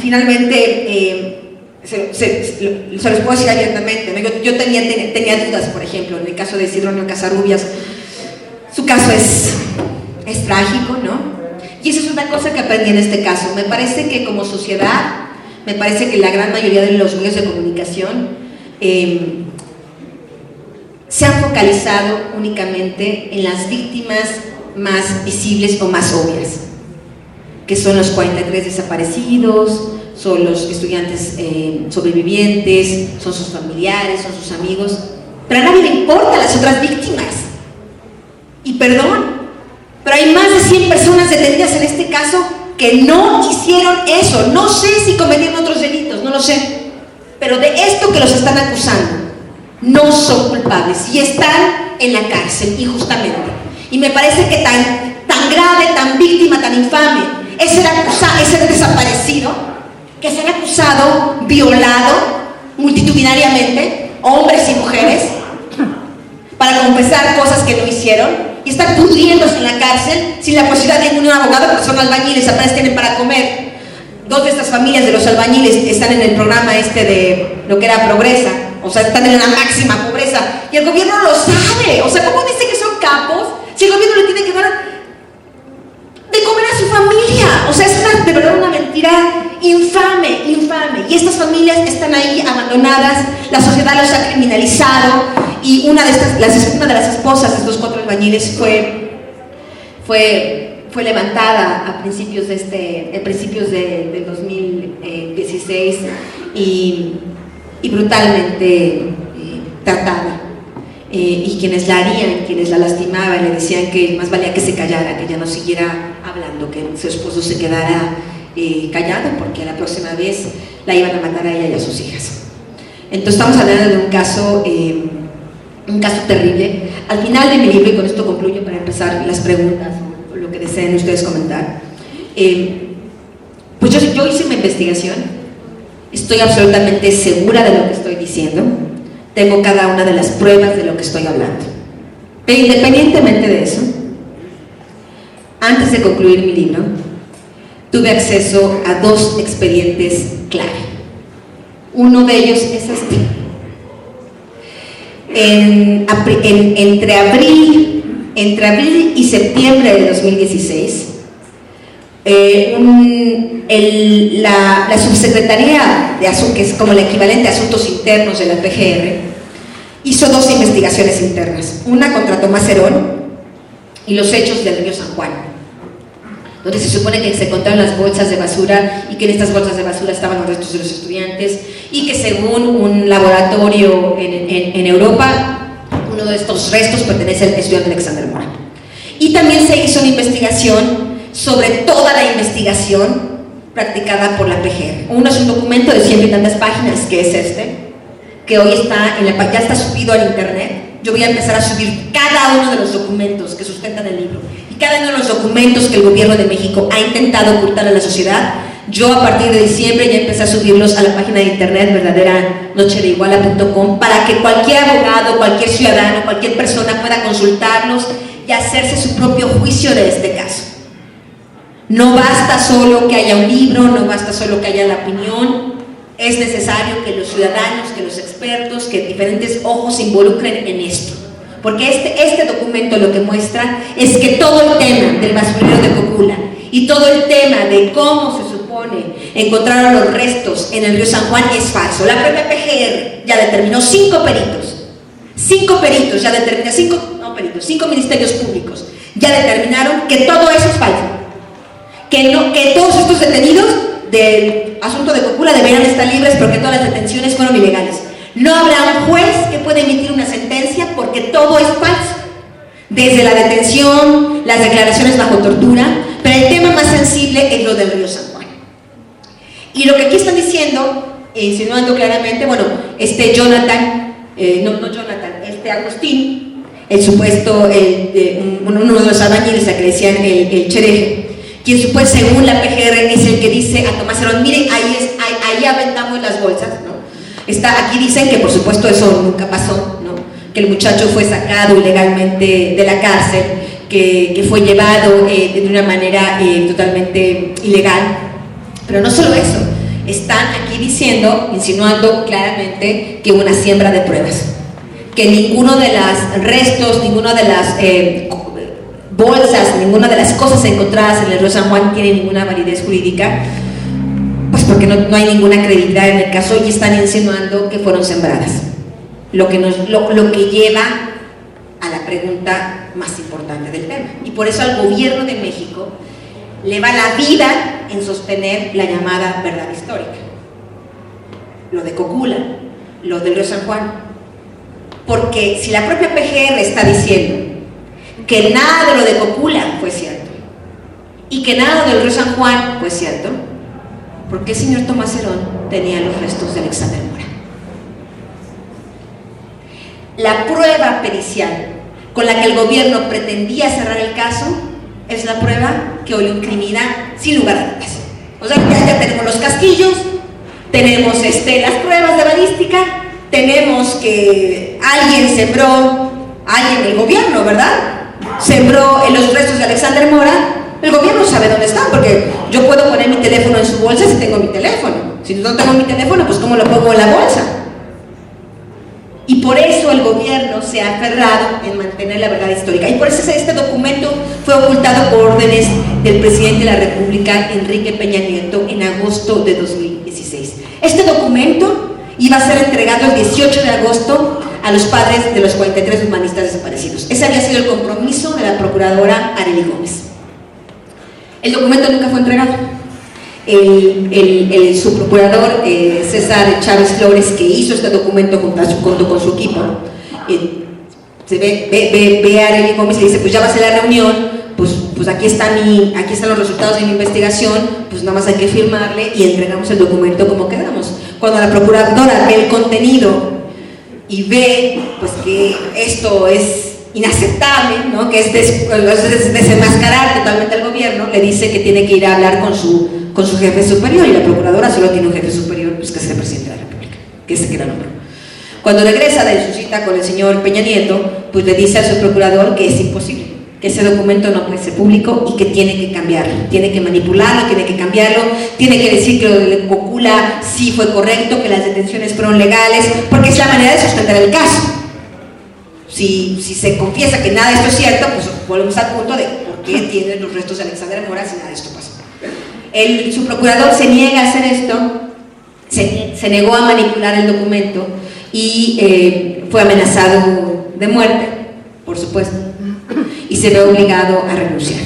finalmente se los puedo decir abiertamente, ¿no? Yo tenía dudas, por ejemplo, en el caso de Sidronio Casarrubias. Su caso es trágico, ¿no? Y esa es una cosa que aprendí en este caso. Me parece que como sociedad, me parece que la gran mayoría de los medios de comunicación se han focalizado únicamente en las víctimas más visibles o más obvias, que son los 43 desaparecidos, son los estudiantes sobrevivientes, son sus familiares, son sus amigos, pero a nadie le importan las otras víctimas. Y perdón, pero hay más de 100 personas detenidas en este caso que no hicieron eso. No sé si cometieron otros delitos, no lo sé, pero de esto que los están acusando no son culpables y están en la cárcel injustamente. Y me parece que tan grave, tan víctima, tan infame es ser desaparecido, que ser acusado, violado multitudinariamente, hombres y mujeres, para confesar cosas que no hicieron y estar pudriéndose en la cárcel sin la posibilidad de ningún abogado, porque son albañiles, apenas tienen para comer. Dos de estas familias de los albañiles están en el programa de lo que era Progresa, o sea, están en la máxima pobreza, y el gobierno lo sabe. O sea, ¿cómo dice que son capos si el gobierno le tiene que dar de comer a su familia? O sea, es de verdad una mentira infame, infame. Y estas familias están ahí abandonadas, la sociedad los ha criminalizado, y una de las esposas de estos 4 albañiles fue levantada a principios del 2016 y brutalmente tratada. Y quienes la harían, quienes la lastimaban, le decían que más valía que se callara, que ya no siguiera hablando, que su esposo se quedara callado, porque la próxima vez la iban a matar a ella y a sus hijas. Entonces estamos hablando de un caso terrible. Al final de mi libro, y con esto concluyo para empezar las preguntas o lo que deseen ustedes comentar, pues yo hice una investigación, estoy absolutamente segura de lo que estoy diciendo, tengo cada una de las pruebas de lo que estoy hablando. Pero independientemente de eso, antes de concluir mi libro, tuve acceso a 2 expedientes clave. Uno de ellos es este. Entre abril y septiembre de 2016, la subsecretaría de Asuntos, que es como el equivalente a Asuntos Internos de la PGR, hizo 2 investigaciones internas, una contra Tomás Herón y los hechos del río San Juan, donde se supone que se encontraron las bolsas de basura y que en estas bolsas de basura estaban los restos de los estudiantes, y que según un laboratorio en Europa, uno de estos restos pertenece al estudiante Alexander Mora. Y también se hizo una investigación sobre toda la investigación practicada por la PGR. Uno es un documento de 100 y tantas páginas, que es este, que hoy ya está subido al internet. Yo voy a empezar a subir cada uno de los documentos que sustentan el libro, y cada uno de los documentos que el gobierno de México ha intentado ocultar a la sociedad. Yo a partir de diciembre ya empecé a subirlos a la página de internet verdaderanochedeiguala.com, para que cualquier abogado, cualquier ciudadano, cualquier persona pueda consultarlos y hacerse su propio juicio de este caso. No basta solo que haya un libro, no basta solo que haya la opinión, es necesario que los ciudadanos, que los expertos, que diferentes ojos se involucren en esto. Porque este documento lo que muestra es que todo el tema del basurero de Cocula y todo el tema de cómo se supone encontraron los restos en el río San Juan es falso. La propia PGR ya determinó 5 peritos ya determinaron, 5 ministerios públicos ya determinaron que todo eso es falso, que todos estos detenidos del asunto de Cocula deberían estar libres, porque todas las detenciones fueron ilegales. No habrá un juez que pueda emitir una sentencia, porque todo es falso, desde la detención, las declaraciones bajo tortura, pero el tema más sensible es lo del río San Juan. Y lo que aquí están diciendo, insinuando claramente, bueno, Agustín, el supuesto, uno de los albañiles a que decían el Chereje, quien según la PGR es el que dice a Tomás Herón, miren, ahí aventamos las bolsas, ¿no? Aquí dicen que por supuesto eso nunca pasó, ¿no? Que el muchacho fue sacado ilegalmente de la cárcel, que fue llevado de una manera totalmente ilegal. Pero no solo eso, están aquí diciendo, insinuando claramente que hubo una siembra de pruebas, que ninguno de los restos, ninguna de las bolsas, ninguna de las cosas encontradas en el río San Juan tiene ninguna validez jurídica, pues porque no hay ninguna credibilidad en el caso y están insinuando que fueron sembradas, lo que lleva a la pregunta más importante del tema. Y por eso al gobierno de México le va la vida en sostener la llamada verdad histórica, lo de Cocula, lo del río San Juan, porque si la propia PGR está diciendo que nada de lo de Cocula fue cierto y que nada del río San Juan fue cierto, ¿por qué el señor Tomás Herón tenía los restos de Alexander Mora? La prueba pericial con la que el gobierno pretendía cerrar el caso es la prueba que hoy lo incrimina sin lugar a dudas. O sea, ya tenemos los casquillos, tenemos las pruebas de balística, tenemos que alguien sembró, alguien del gobierno, ¿verdad? Sembró en los restos de Alexander Mora. El gobierno sabe dónde están, porque yo puedo poner mi teléfono en su bolsa si tengo mi teléfono. Si no tengo mi teléfono, pues ¿cómo lo pongo en la bolsa? Y por eso el gobierno se ha aferrado en mantener la verdad histórica. Y por eso este documento fue ocultado por órdenes del presidente de la República, Enrique Peña Nieto, en agosto de 2016. Este documento iba a ser entregado el 18 de agosto a los padres de los 43 humanistas desaparecidos. Ese había sido el compromiso de la procuradora Arely Gómez. El documento nunca fue entregado. El subprocurador César Chávez Flores, que hizo este documento junto con su equipo, se ve a Arely Gómez y le dice, pues ya va a ser la reunión, pues aquí están los resultados de mi investigación, pues nada más hay que firmarle y entregamos el documento como quedamos. Cuando la procuradora ve el contenido y ve pues que esto es inaceptable, ¿no? Que es desenmascarar totalmente al gobierno, le dice que tiene que ir a hablar con su jefe superior, y la procuradora solo tiene un jefe superior, pues que es el presidente de la República, que es el que la nombró. Cuando regresa de su cita con el señor Peña Nieto, pues le dice al subprocurador que es imposible, que ese documento no puede ser público y que tiene que cambiarlo, tiene que manipularlo, tiene que cambiarlo, tiene que decir que lo de Cocula sí fue correcto, que las detenciones fueron legales, porque es la manera de sustentar el caso. Si se confiesa que nada de esto es cierto, pues volvemos al punto de por qué tienen los restos de Alexander Mora si nada de esto pasó. El subprocurador se niega a hacer esto, se negó a manipular el documento y fue amenazado de muerte, por supuesto, y se ve obligado a renunciar.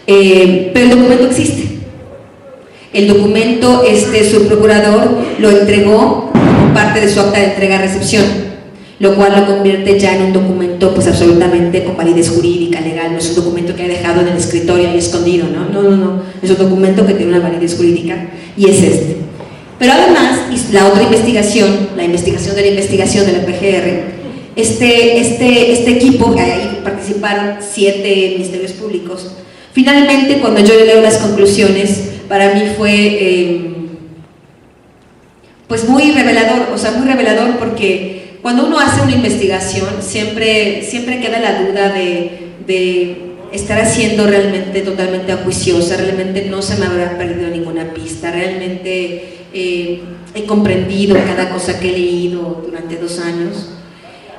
Pero el documento existe. El documento, subprocurador lo entregó como parte de su acta de entrega-recepción, lo cual lo convierte ya en un documento pues absolutamente con validez jurídica, legal. No es un documento que ha dejado en el escritorio ahí escondido, no, es un documento que tiene una validez jurídica, y es este. Pero además, la otra investigación, la investigación de la PGR, este equipo, ahí participaron 7 ministerios públicos. Finalmente, cuando yo leo las conclusiones, para mí fue pues muy revelador, muy revelador, porque cuando uno hace una investigación siempre queda la duda de estar haciendo realmente totalmente acuiciosa, realmente no se me habrá perdido ninguna pista, realmente he comprendido cada cosa que he leído durante 2 años.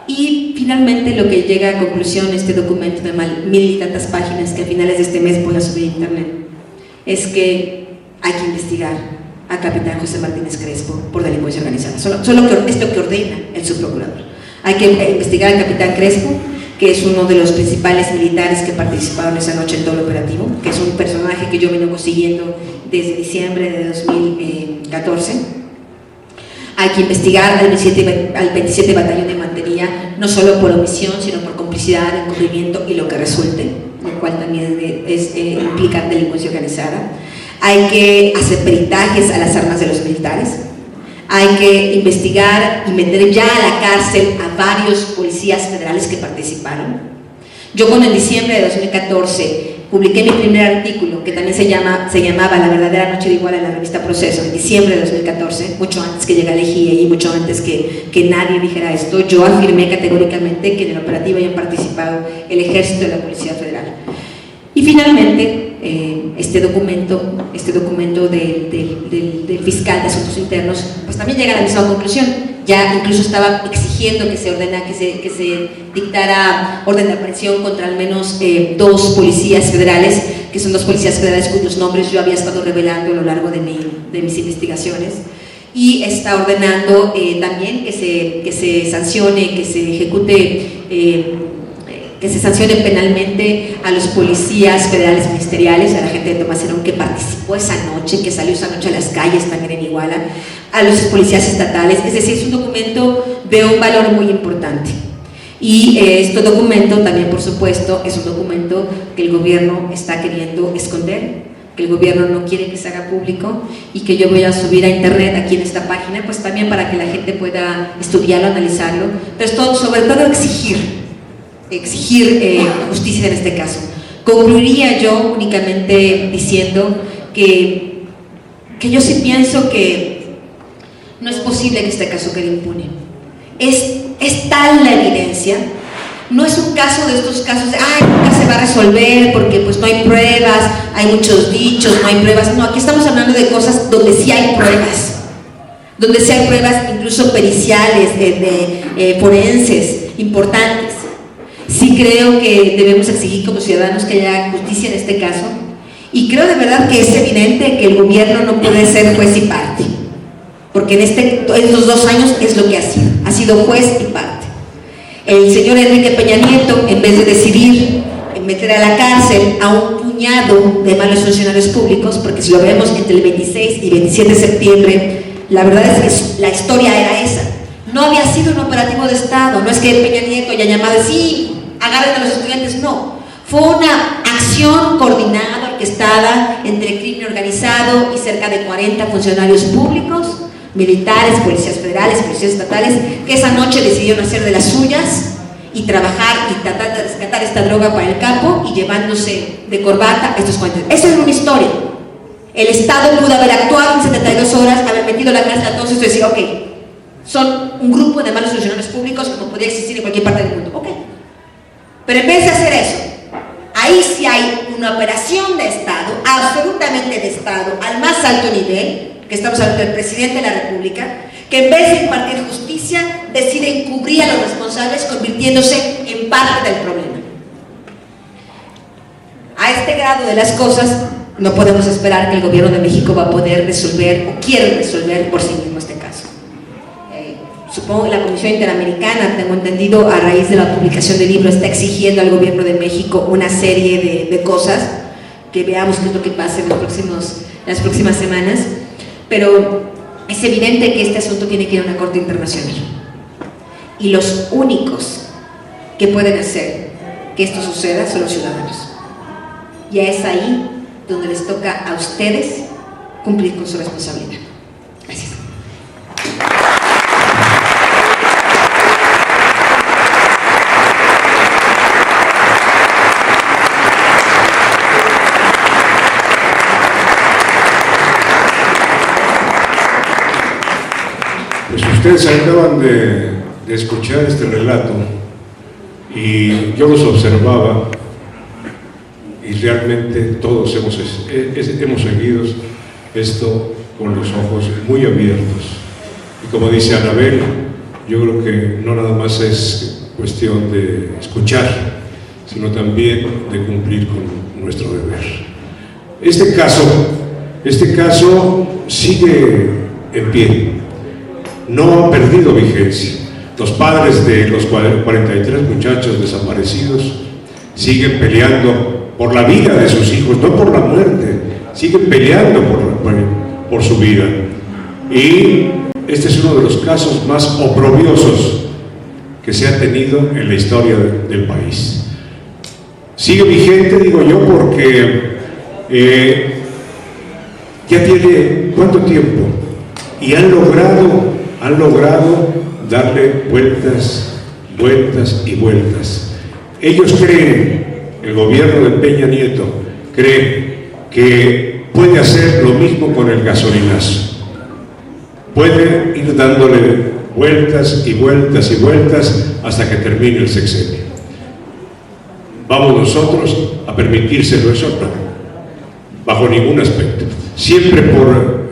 Y finalmente lo que llega a conclusión este documento de 1000 y tantas páginas que a finales de este mes voy a subir a internet, es que hay que investigar a capitán José Martínez Crespo por delincuencia organizada. Solo esto que ordena el subprocurador. Hay que investigar al capitán Crespo, que es uno de los principales militares que participaron esa noche en todo el operativo, que es un personaje que yo vengo siguiendo desde diciembre de 2014. Hay que investigar al 27 Batallón de Infantería, no solo por omisión, sino por complicidad, encubrimiento y lo que resulte, lo cual también implica delincuencia organizada. Hay que hacer peritajes a las armas de los militares. Hay que investigar y meter ya a la cárcel a varios policías federales que participaron. Yo, cuando en diciembre de 2014 publiqué mi primer artículo, que también se llamaba La verdadera noche de Iguala, en la revista Proceso, en diciembre de 2014, mucho antes que llegara el GIE y mucho antes que nadie dijera esto, yo afirmé categóricamente que en el operativo habían participado el Ejército y la Policía Federal. Y finalmente, este documento del fiscal de Asuntos Internos, pues también llega a la misma conclusión. Ya incluso estaba exigiendo que se dictara orden de aprehensión contra al menos 2 policías federales, que son 2 policías federales cuyos nombres yo había estado revelando a lo largo de mis investigaciones, y está ordenando también que se sancione, que se ejecute, que se sancione penalmente a los policías federales ministeriales, a la gente de Tomás Herón que participó esa noche, que salió esa noche a las calles también en Iguala, a los policías estatales. Es decir, es un documento de un valor muy importante. Y este documento también, por supuesto, es un documento que el gobierno está queriendo esconder, que el gobierno no quiere que se haga público, y que yo voy a subir a internet aquí en esta página, pues también para que la gente pueda estudiarlo, analizarlo, pero sobre todo exigir justicia en este caso. Concluiría yo únicamente diciendo que yo sí pienso que no es posible que este caso quede impune. Es tal la evidencia, no es un caso de estos casos de nunca se va a resolver porque pues no hay pruebas, hay muchos dichos, no hay pruebas. No, aquí estamos hablando de cosas donde sí hay pruebas, incluso periciales, forenses, importantes. Sí creo que debemos exigir como ciudadanos que haya justicia en este caso, y creo de verdad que es evidente que el gobierno no puede ser juez y parte, porque en estos 2 años es lo que ha sido juez y parte. El señor Enrique Peña Nieto, en vez de decidir meter a la cárcel a un puñado de malos funcionarios públicos, porque si lo vemos entre el 26 y 27 de septiembre, la verdad es que la historia era esa. No había sido un operativo de Estado, no es que Peña Nieto haya llamado sí, agarren a los estudiantes, no. Fue una acción coordinada, orquestada entre crimen organizado y cerca de 40 funcionarios públicos, militares, policías federales, policías estatales, que esa noche decidieron hacer de las suyas y trabajar y tratar de rescatar esta droga para el campo, y llevándose de corbata estos cuentos. Eso es una historia. El Estado pudo haber actuado en 72 horas, haber metido la cárcel a todos estos y decir, ok, son un grupo de malos funcionarios públicos como podría existir en cualquier parte del mundo, ok. Pero en vez de hacer eso, ahí sí hay una operación de Estado, absolutamente de Estado, al más alto nivel, que estamos hablando del presidente de la República, que en vez de impartir justicia, decide encubrir a los responsables, convirtiéndose en parte del problema. A este grado de las cosas, no podemos esperar que el gobierno de México va a poder resolver o quiere resolver por sí mismo este caso. Supongo que la Comisión Interamericana, tengo entendido, a raíz de la publicación del libro, está exigiendo al gobierno de México una serie de cosas, que veamos qué es lo que pasa en las próximas semanas, pero es evidente que este asunto tiene que ir a una corte internacional, y los únicos que pueden hacer que esto suceda son los ciudadanos. Ya es ahí donde les toca a ustedes cumplir con su responsabilidad. Gracias. Pues ustedes acaban de escuchar este relato y yo los observaba, y realmente todos hemos seguido esto con los ojos muy abiertos. Y como dice Anabel, yo creo que no nada más es cuestión de escuchar, sino también de cumplir con nuestro deber. Este caso sigue en pie, no ha perdido vigencia. Los padres de los 43 muchachos desaparecidos siguen peleando por la vida de sus hijos, no por la muerte, siguen peleando por su vida. Y este es uno de los casos más oprobiosos que se ha tenido en la historia del país. Sigue vigente, digo yo, porque ya tiene ¿cuánto tiempo? Y han logrado darle vueltas y vueltas. Ellos creen, el gobierno de Peña Nieto cree que puede hacer lo mismo con el gasolinazo. Puede ir dándole vueltas y vueltas y vueltas hasta que termine el sexenio. ¿Vamos nosotros a permitírselo eso? No. bajo ningún aspecto. Siempre por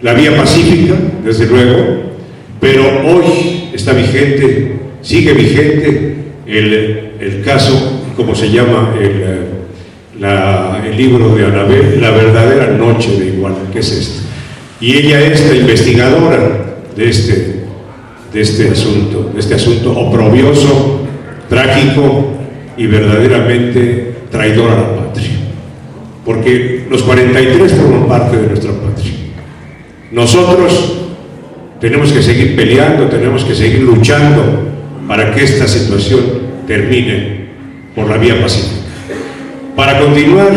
la vía pacífica, desde luego, pero hoy está vigente, sigue vigente el caso, como se llama el libro de Anabel, La verdadera noche de Iguala, que es este. Y ella es la investigadora de este asunto oprobioso, trágico y verdaderamente traidor a la patria. Porque los 43 forman parte de nuestra patria. Nosotros tenemos que seguir peleando, tenemos que seguir luchando para que esta situación termine por la vía pacífica. Para continuar,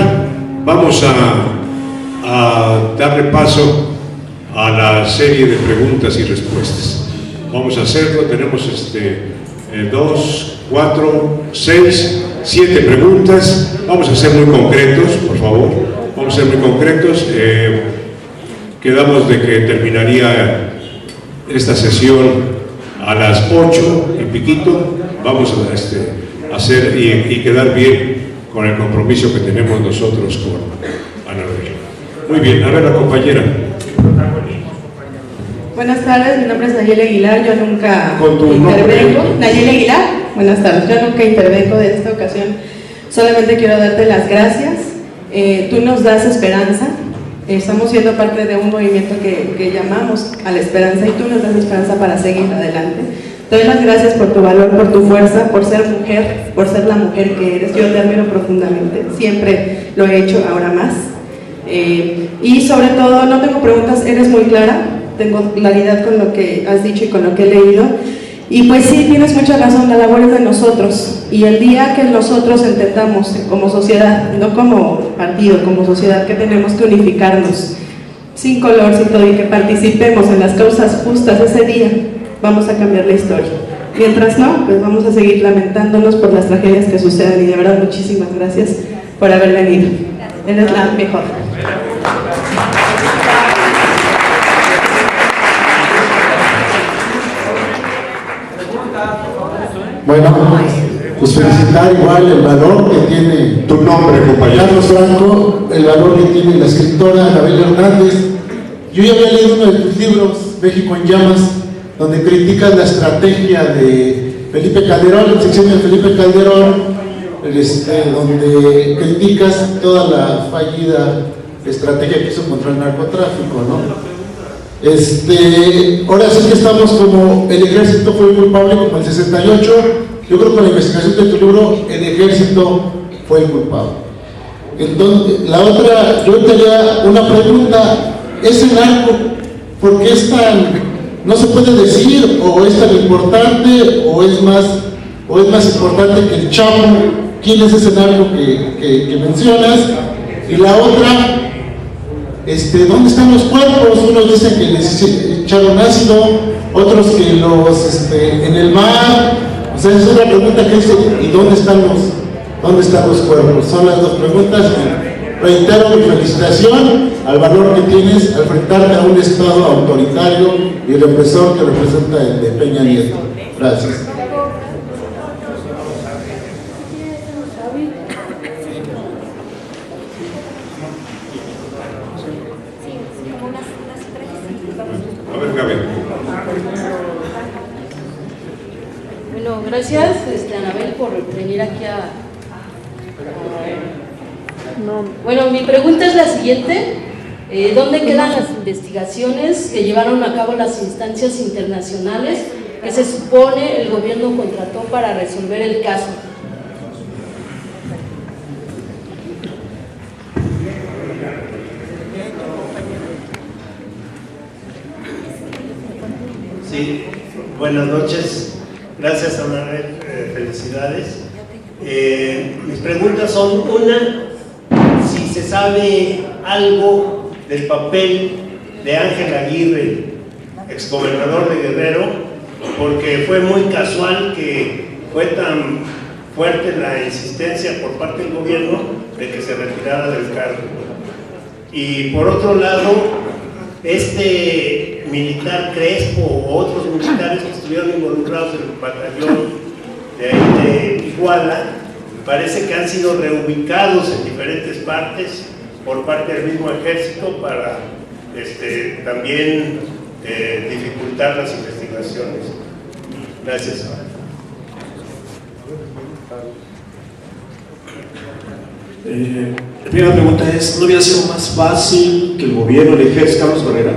vamos a darle paso a la serie de preguntas y respuestas. Vamos a hacerlo, tenemos 2, 4, 6, 7 preguntas. Vamos a ser muy concretos, por favor. Vamos a ser muy concretos. Quedamos de que terminaría esta sesión a las 8 y piquito. Vamos a hacer y quedar bien con el compromiso que tenemos nosotros con Anabel. Muy bien, a ver la compañera. Buenas tardes, mi nombre es Nayeli Aguilar, yo nunca intervengo. Nayeli Aguilar, buenas tardes, yo nunca intervengo de esta ocasión, solamente quiero darte las gracias. Tú nos das esperanza, estamos siendo parte de un movimiento que llamamos a la esperanza y tú nos das esperanza para seguir adelante. Te doy las gracias por tu valor, por tu fuerza, por ser mujer, por ser la mujer que eres. Yo te admiro profundamente, siempre lo he hecho, ahora más. Y sobre todo, no tengo preguntas, eres muy clara, tengo claridad con lo que has dicho y con lo que he leído. Y pues sí, tienes mucha razón, la labor es de nosotros. Y el día que nosotros entendamos como sociedad, no como partido, como sociedad, que tenemos que unificarnos, sin color, sin todo, y que participemos en las causas justas, ese día vamos a cambiar la historia. Mientras no, pues vamos a seguir lamentándonos por las tragedias que suceden. Y de verdad, muchísimas gracias por haber venido. Eres la mejor. Bueno, pues felicitar igual el valor que tiene Tu nombre, compañero. Carlos Franco, el valor que tiene la escritora Anabel Hernández. Yo ya había leído uno de tus libros, México en Llamas, donde criticas la estrategia de Felipe Calderón, el sexenio de Felipe Calderón, donde criticas toda la fallida estrategia que hizo contra el narcotráfico, ¿no? Ahora sí que estamos como el ejército fue culpable como el 68. Yo creo que con la investigación de tu libro el ejército fue el culpable. Entonces, la otra, yo tenía una pregunta: ¿ese narco por qué es tan, no se puede decir, o es tan importante, o es más importante que el Chapo? ¿Quién es ese narco que mencionas? Y la otra, ¿dónde están los cuerpos? Unos dicen que les echaron ácido, otros que en el mar. O sea, es una pregunta que dice, ¿y dónde están los cuerpos? Son las dos preguntas. Reitero mi felicitación al valor que tienes al enfrentarte a un Estado autoritario y represor que representa el de Peña Nieto. Gracias. Bueno, gracias Anabel por venir aquí Bueno, mi pregunta es la siguiente: ¿dónde quedan las investigaciones que llevaron a cabo las instancias internacionales que se supone el gobierno contrató para resolver el caso? Sí, buenas noches. Gracias, Anabel, felicidades. Mis preguntas son: una, si se sabe algo del papel de Ángel Aguirre, exgobernador de Guerrero, porque fue muy casual que fue tan fuerte la insistencia por parte del gobierno de que se retirara del cargo. Y por otro lado, militar Crespo o otros militares que estuvieron involucrados en el batallón de ahí de Iguala, parece que han sido reubicados en diferentes partes por parte del mismo ejército para también dificultar las investigaciones. Gracias. La primera pregunta es, ¿no hubiera sido más fácil que el gobierno, el ejército, Carlos Barrera,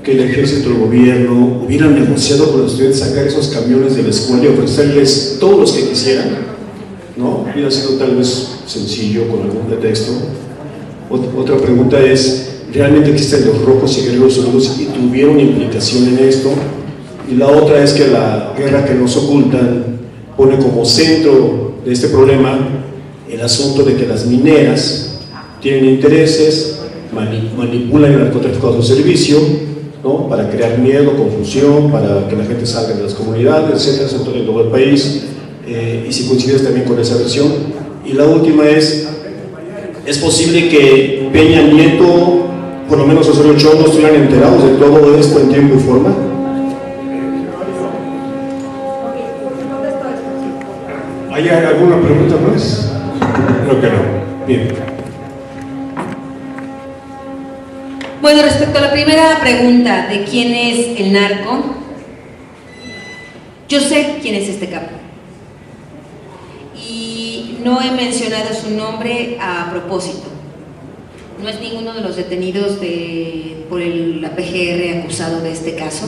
que el ejército, el gobierno hubieran negociado con los estudiantes sacar esos camiones de la escuela y ofrecerles todos los que quisieran? ¿No? Hubiera sido tal vez sencillo con algún pretexto. Otra pregunta es, ¿realmente existen los Rojos y Guerreros Unidos y tuvieron implicación en esto? Y la otra es que la guerra que nos ocultan pone como centro de este problema el asunto de que las mineras tienen intereses, manipulan el narcotráfico a su servicio, ¿no? Para crear miedo, confusión, para que la gente salga de las comunidades, etcétera, en todo el país, y si coincides también con esa versión. Y la última es posible que Peña Nieto, por lo menos Osorio Chong, no estuvieran enterados de todo esto en tiempo y forma? ¿Hay alguna pregunta más? Creo que no. Bien. Bueno, respecto a la primera pregunta de quién es el narco, yo sé quién es este capo. Y no he mencionado su nombre a propósito. No es ninguno de los detenidos por la PGR acusado de este caso.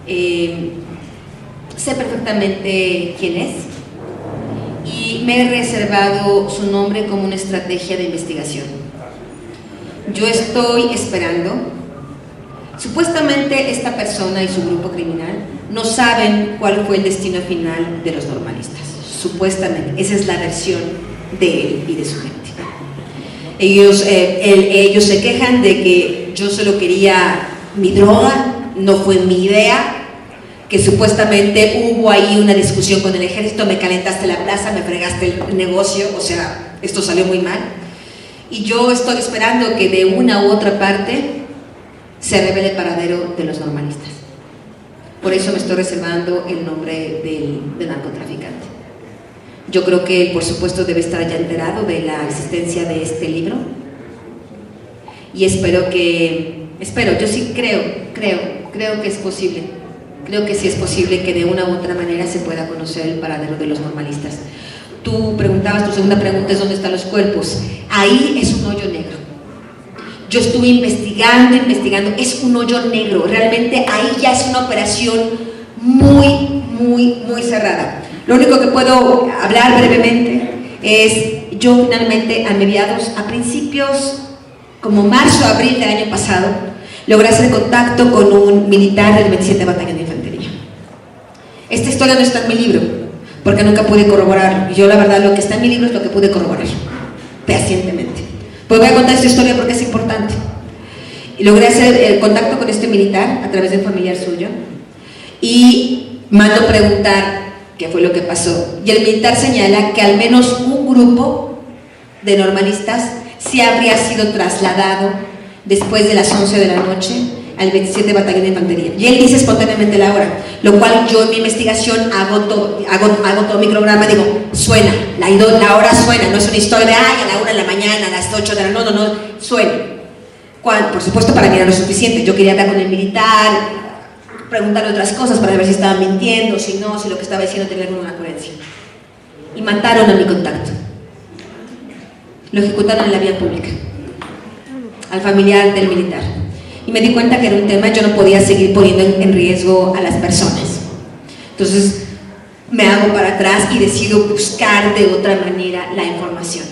Sé perfectamente quién es y me he reservado su nombre como una estrategia de investigación. Yo estoy esperando. Supuestamente esta persona y su grupo criminal no saben cuál fue el destino final de los normalistas. Supuestamente, esa es la versión de él y de su gente. Ellos se quejan de que yo solo quería mi droga, no fue mi idea, que supuestamente hubo ahí una discusión con el ejército, me calentaste la plaza, me fregaste el negocio, o sea, esto salió muy mal. Y yo estoy esperando que de una u otra parte se revele el paradero de los normalistas. Por eso me estoy reservando el nombre del narcotraficante. Yo creo que él, por supuesto, debe estar ya enterado de la existencia de este libro. Y yo sí creo que es posible. Creo que sí es posible que de una u otra manera se pueda conocer el paradero de los normalistas. Tú preguntabas, tu segunda pregunta es ¿dónde están los cuerpos? Ahí es un hoyo negro. Yo estuve investigando, es un hoyo negro. Realmente ahí ya es una operación muy cerrada. Lo único que puedo hablar brevemente es, yo finalmente a principios, como marzo, abril del año pasado, logré hacer contacto con un militar del 27 Batallón de Infantería. Esta historia no está en mi libro, porque nunca pude corroborarlo. Y yo la verdad lo que está en mi libro es lo que pude corroborar, fehacientemente. Pues voy a contar esta historia porque es importante. Y logré hacer el contacto con este militar a través de un familiar suyo y mando preguntar qué fue lo que pasó. Y el militar señala que al menos un grupo de normalistas sí habría sido trasladado después de las 11 de la noche al 27 Batallón de Infantería. Y él dice espontáneamente la hora, lo cual yo en mi investigación hago todo mi programa, digo, suena, la hora suena, no es una historia de, a la 1 de la mañana, a las 8 de la noche, no, suena. Por supuesto, para mí era lo suficiente, yo quería hablar con el militar, preguntarle otras cosas para ver si estaba mintiendo, si no, si lo que estaba diciendo tenía alguna coherencia. Y mataron a mi contacto. Lo ejecutaron en la vía pública, al familiar del militar. Y me di cuenta que era un tema, yo no podía seguir poniendo en riesgo a las personas. Entonces me hago para atrás y decido buscar de otra manera la información.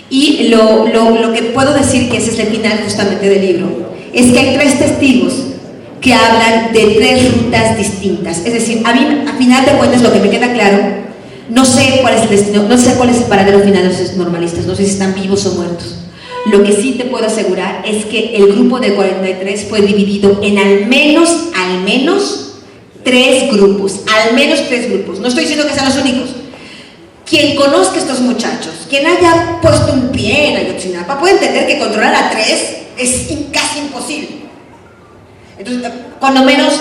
Y lo que puedo decir, que ese es el final justamente del libro, es que hay 3 testigos que hablan de 3 rutas distintas. Es decir, a mí, a final de cuentas, lo que me queda claro, no sé cuál es el destino, no sé cuál es el paradero final de los normalistas, no sé si están vivos o muertos. Lo que sí te puedo asegurar es que el grupo de 43 fue dividido en al menos 3 grupos, al menos 3 grupos. No estoy diciendo que sean los únicos. Quien conozca a estos muchachos, quien haya puesto un pie en Ayotzinapa, puede entender que controlar a 3 es casi imposible. Entonces, cuando menos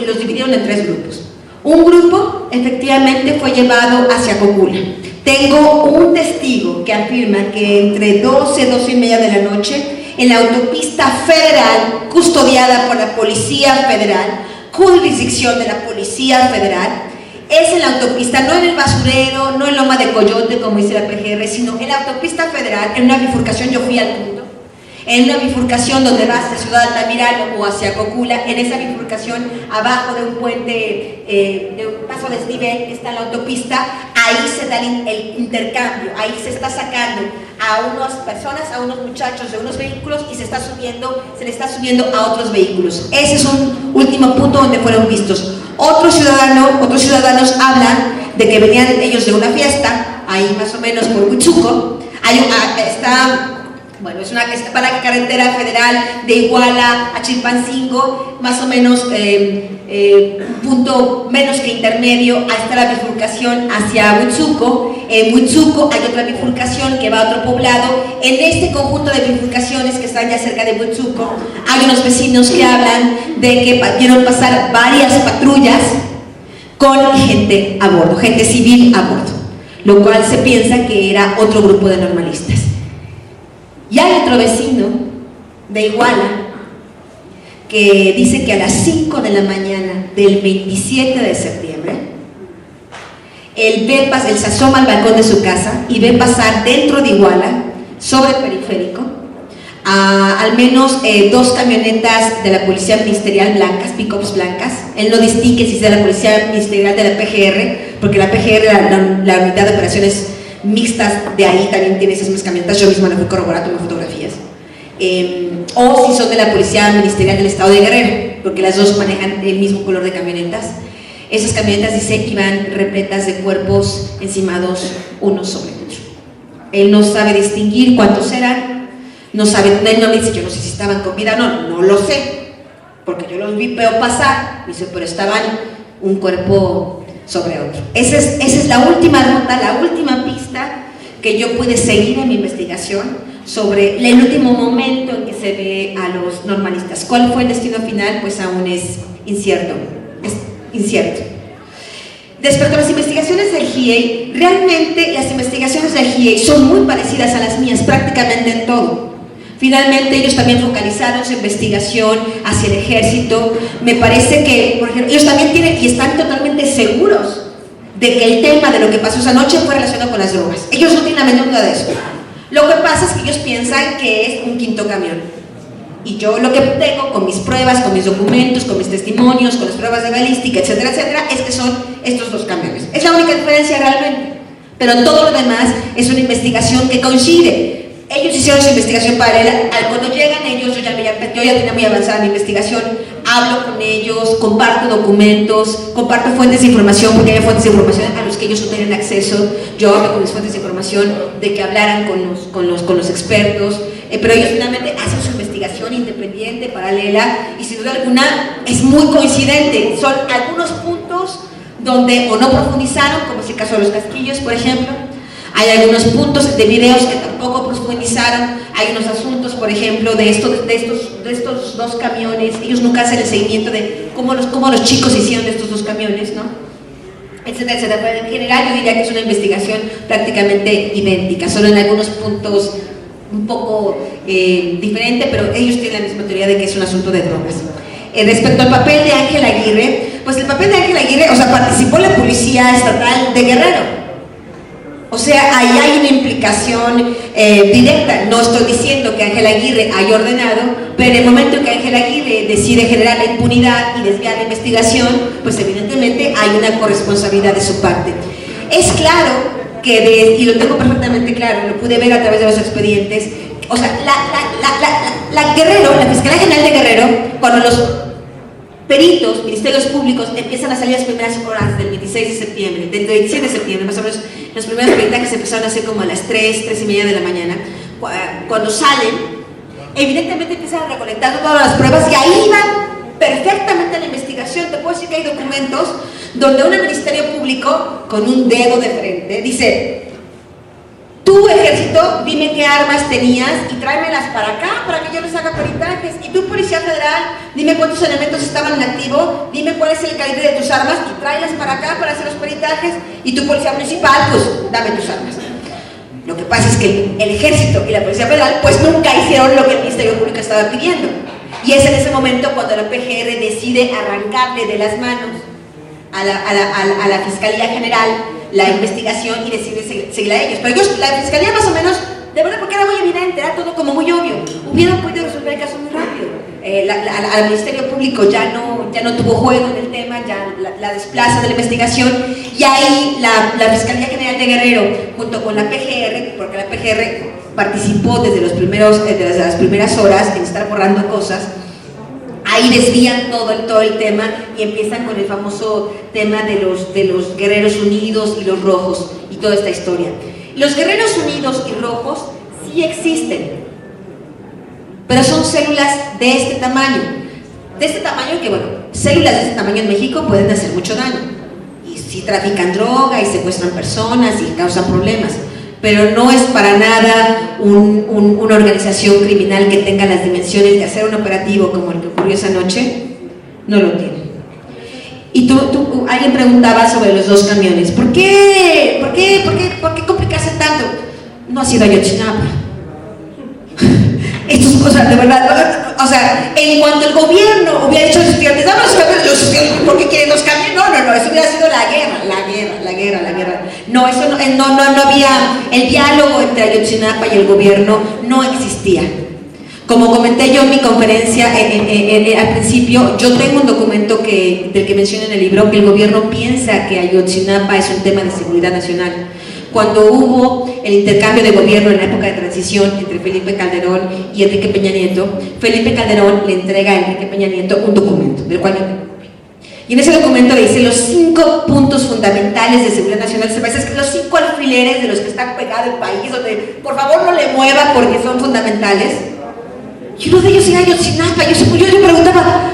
los dividieron en 3 grupos. Un grupo efectivamente fue llevado hacia Cocula. Tengo un testigo que afirma que entre 12 y media de la noche, en la autopista federal, custodiada por la Policía Federal, jurisdicción de la Policía Federal, es en la autopista, no en el basurero, no en Loma de Coyote, como dice la PGR, sino en la autopista federal, en una bifurcación. Yo fui al punto, en una bifurcación donde va hacia Ciudad Altamirano o hacia Cocula. En esa bifurcación, abajo de un puente, de un paso de desnivel que está en la autopista, ahí se da el intercambio, ahí se está sacando a unas personas, a unos muchachos de unos vehículos y se le está subiendo a otros vehículos. Ese es un último punto donde fueron vistos. Otros ciudadanos hablan de que venían ellos de una fiesta, ahí más o menos por Huitzuco. Está para la carretera federal de Iguala a Chilpancingo, más o menos un punto menos que intermedio. Ahí está la bifurcación hacia Huitzuco. En Huitzuco hay otra bifurcación que va a otro poblado. En este conjunto de bifurcaciones que están ya cerca de Huitzuco, hay unos vecinos que hablan de que vieron pasar varias patrullas con gente a bordo, gente civil a bordo, lo cual se piensa que era otro grupo de normalistas. Y hay otro vecino de Iguala que dice que a las 5 de la mañana del 27 de septiembre él se asoma al balcón de su casa y ve pasar dentro de Iguala, sobre el periférico, al menos 2 camionetas de la Policía Ministerial blancas, pick-ups blancas. Él no distingue si es de la Policía Ministerial de la PGR, porque la PGR, la unidad de operaciones mixtas de ahí también tiene esas mismas camionetas. Yo misma la fui corroborando, tomé fotografías. O si son de la Policía Ministerial del Estado de Guerrero, porque las dos manejan el mismo color de camionetas. Esas camionetas dice que iban repletas de cuerpos encimados unos sobre otros. Él no sabe distinguir cuántos eran, no me dice, yo no sé si estaban con vida, no lo sé, porque yo los veo pasar, dice, pero estaban un cuerpo sobre otro. Esa es la última ruta, la última pista que yo pude seguir en mi investigación sobre el último momento en que se ve a los normalistas. ¿Cuál fue el destino final? Pues aún es incierto. Respecto a las investigaciones del GIEI, realmente las investigaciones del GIEI son muy parecidas a las mías, prácticamente en todo. Finalmente ellos también focalizaron su investigación hacia el ejército. Me parece que, por ejemplo, ellos también tienen y están totalmente seguros de que el tema de lo que pasó esa noche fue relacionado con las drogas. Ellos no tienen la menor duda de eso. Lo que pasa es que ellos piensan que es un quinto camión. Y yo lo que tengo con mis pruebas, con mis documentos, con mis testimonios, con las pruebas de balística, etcétera, etcétera, es que son estos 2 camiones. Es la única diferencia realmente. Pero todo lo demás es una investigación que coincide. Ellos hicieron su investigación paralela. Cuando llegan ellos, yo ya tenía muy avanzada mi investigación, hablo con ellos, comparto documentos, comparto fuentes de información, porque hay fuentes de información a los que ellos no tienen acceso. Yo hablo con mis fuentes de información de que hablaran con los expertos, pero ellos finalmente hacen su investigación independiente, paralela, y sin duda alguna es muy coincidente. Son algunos puntos donde o no profundizaron, como es el caso de los casquillos, por ejemplo. Hay algunos puntos de videos que tampoco profundizaron. Hay unos asuntos, por ejemplo, de estos 2 camiones. Ellos nunca hacen el seguimiento de cómo los chicos hicieron de estos 2 camiones, ¿no? Etcétera, etcétera. Pero en general yo diría que es una investigación prácticamente idéntica, solo en algunos puntos un poco diferente, pero ellos tienen la misma teoría de que es un asunto de drogas. Respecto al papel de Ángel Aguirre, pues el papel de Ángel Aguirre, participó la Policía Estatal de Guerrero. O sea, ahí hay una implicación directa. No estoy diciendo que Ángel Aguirre haya ordenado, pero en el momento en que Ángel Aguirre decide generar la impunidad y desviar la investigación, pues evidentemente hay una corresponsabilidad de su parte. Es claro que, y lo tengo perfectamente claro, lo pude ver a través de los expedientes, o sea, la Fiscalía General de Guerrero, cuando los peritos, ministerios públicos, empiezan a salir las primeras horas del 26 de septiembre, del 27 de septiembre, más o menos, los primeros peritajes empezaron a hacer como a las 3 y media de la mañana. Cuando salen, evidentemente empiezan a recolectar todas las pruebas y ahí van perfectamente a la investigación. Te puedo decir que hay documentos donde un ministerio público, con un dedo de frente, dice: tu ejército, dime qué armas tenías y tráemelas para acá para que yo les haga peritajes. Y tu policía federal, dime cuántos elementos estaban en activo, dime cuál es el calibre de tus armas y tráelas para acá para hacer los peritajes. Y tu policía municipal, pues dame tus armas. Lo que pasa es que el ejército y la policía federal pues nunca hicieron lo que el Ministerio Público estaba pidiendo. Y es en ese momento cuando la PGR decide arrancarle de las manos a la Fiscalía General la investigación y decide seguir a ellos. Pero ellos, la Fiscalía más o menos, de verdad, porque era muy evidente, era todo como muy obvio, hubieran podido resolver el caso muy rápido. Al Ministerio Público ya no tuvo juego en el tema, ya la desplaza de la investigación, y ahí la Fiscalía General de Guerrero, junto con la PGR, porque la PGR participó desde las primeras horas en estar borrando cosas, ahí desvían todo el tema y empiezan con el famoso tema de los Guerreros Unidos y los Rojos y toda esta historia. Los Guerreros Unidos y Rojos sí existen, pero son células de este tamaño. De este tamaño que, bueno, células de este tamaño en México pueden hacer mucho daño. Y sí trafican droga y secuestran personas y causan problemas. Pero no es para nada una organización criminal que tenga las dimensiones de hacer un operativo como el que ocurrió esa noche. No lo tiene. Y alguien preguntaba sobre los dos camiones. ¿Por qué complicarse tanto? No ha sido Ayotzinapa. Esto es cosa de verdad. O sea, en cuanto el gobierno hubiera dicho a los estudiantes, dame los camiones, los estudiantes, ¿por qué quieren los camiones? No, eso hubiera sido la guerra. No, eso no había, el diálogo entre Ayotzinapa y el gobierno no existía. Como comenté yo en mi conferencia al principio, yo tengo un documento del que menciono en el libro, que el gobierno piensa que Ayotzinapa es un tema de seguridad nacional. Cuando hubo el intercambio de gobierno en la época de transición entre Felipe Calderón y Enrique Peña Nieto, Felipe Calderón le entrega a Enrique Peña Nieto un documento, del cual yo tengo copia. Y en ese documento le dice los 5 puntos fundamentales de seguridad nacional. Se parece que los 5 alfileres de los que está pegado el país, donde por favor no le mueva porque son fundamentales. Y uno de ellos era Ayotzinapa. Yo le preguntaba,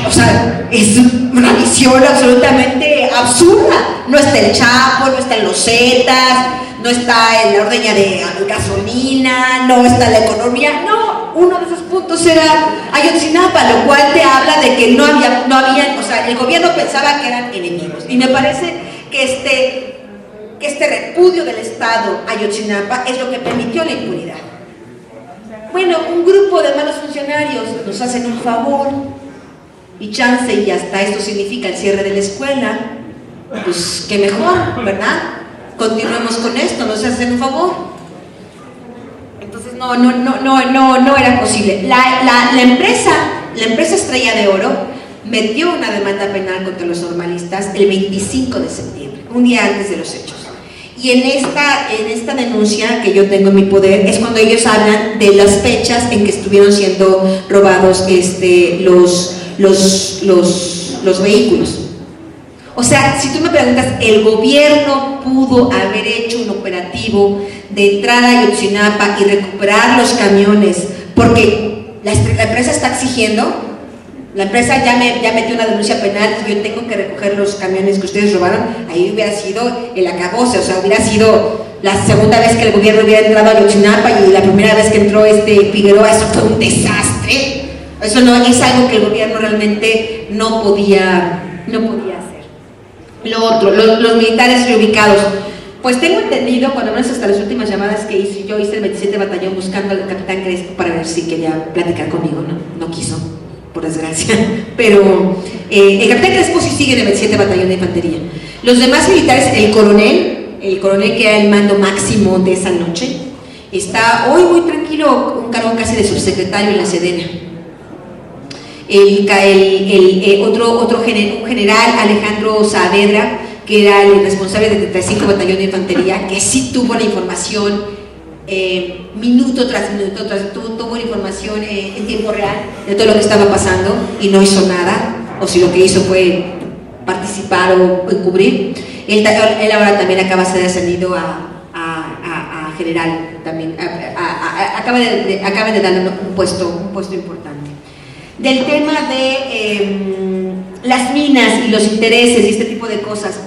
o sea, es una visión absolutamente absurda. No está el Chapo, no están los Zetas, no está en la ordeña de gasolina, no está la economía. No, uno de esos puntos era Ayotzinapa, lo cual te habla de que no había, o sea, el gobierno pensaba que eran enemigos. Y me parece que este repudio del Estado a Ayotzinapa es lo que permitió la impunidad. Bueno, un grupo de malos funcionarios nos hacen un favor y chance, y hasta esto significa el cierre de la escuela, pues qué mejor, ¿verdad? Continuemos con esto, nos hacen un favor. Entonces no era posible. La empresa Estrella de Oro metió una demanda penal contra los normalistas el 25 de septiembre, un día antes de los hechos. Y en esta denuncia que yo tengo en mi poder es cuando ellos hablan de las fechas en que estuvieron siendo robados los vehículos. O sea, si tú me preguntas, ¿el gobierno pudo haber hecho un operativo de entrada a Ayotzinapa y recuperar los camiones? Porque la empresa está exigiendo. La empresa ya metió una denuncia penal y yo tengo que recoger los camiones que ustedes robaron. Ahí hubiera sido el acabose, o sea, hubiera sido la segunda vez que el gobierno hubiera entrado a Ayotzinapa y la primera vez que entró Figueroa. Eso fue un desastre. Eso no es algo que el gobierno realmente no podía hacer. Lo otro, los militares reubicados. Pues tengo entendido, cuando menos hasta las últimas llamadas que hice, yo hice el 27 Batallón buscando al capitán Crespo para ver si quería platicar conmigo, no quiso, por desgracia, pero el capitán Crespo sí sigue en el 27 Batallón de Infantería. Los demás militares, el coronel que era el mando máximo de esa noche, está hoy muy tranquilo, un cargo casi de subsecretario en la Sedena. Un general, Alejandro Saavedra, que era el responsable del 35 Batallón de Infantería, que sí tuvo la información minuto tras minuto, tuvo la información en tiempo real de todo lo que estaba pasando y no hizo nada, o si lo que hizo fue participar o encubrir. Él ahora también acaba de ser ascendido a general, también acaba de darle un puesto importante. Del tema de las minas y los intereses y este tipo de cosas,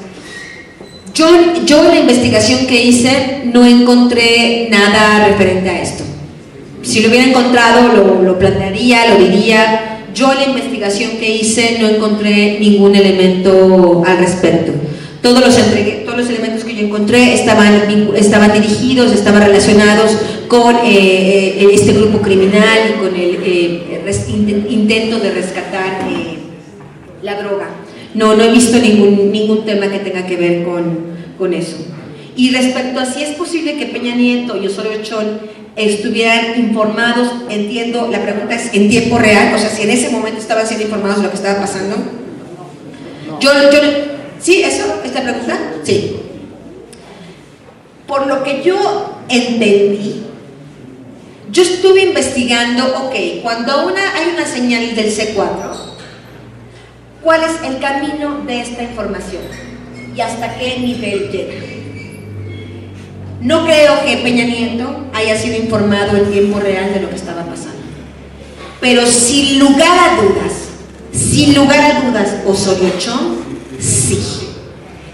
Yo en la investigación que hice no encontré nada referente a esto. Si lo hubiera encontrado lo plantearía, lo diría. Yo en la investigación que hice no encontré ningún elemento al respecto. Todos los elementos que yo encontré estaban dirigidos, estaban relacionados con este grupo criminal y con el intento de rescatar la droga. No he visto ningún tema que tenga que ver con eso. Y respecto a si es posible que Peña Nieto y Osorio Chong estuvieran informados, entiendo, la pregunta es en tiempo real, o sea, si en ese momento estaban siendo informados de lo que estaba pasando. ¿Sí? ¿Eso? ¿Esta pregunta? Sí. Por lo que yo entendí, yo estuve investigando, ok, cuando hay una señal del C4, ¿cuál es el camino de esta información? ¿Y hasta qué nivel llega? No creo que Peña Nieto haya sido informado en tiempo real de lo que estaba pasando. Pero sin lugar a dudas, Osorio Chong, sí.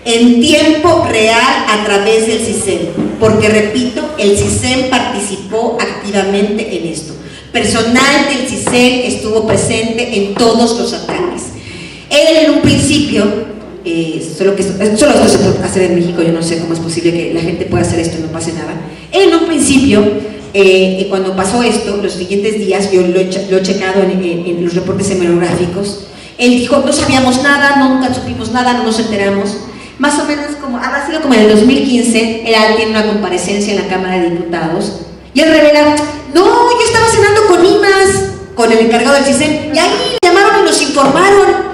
En tiempo real a través del CISEN. Porque, repito, el CISEN participó activamente en esto. Personal del CISEN estuvo presente en todos los ataques. Él en un principio, solo esto se puede hacer en México, yo no sé cómo es posible que la gente pueda hacer esto y no pase nada. Él en un principio, cuando pasó esto, los siguientes días, yo lo he checado en los reportes hemerográficos, él dijo, no sabíamos nada, nunca supimos nada, no nos enteramos. Más o menos habrá sido como en el 2015, él tiene una comparecencia en la Cámara de Diputados, y él revela, no, yo estaba cenando con IMAS, con el encargado del CISEN, y ahí llamaron y nos informaron.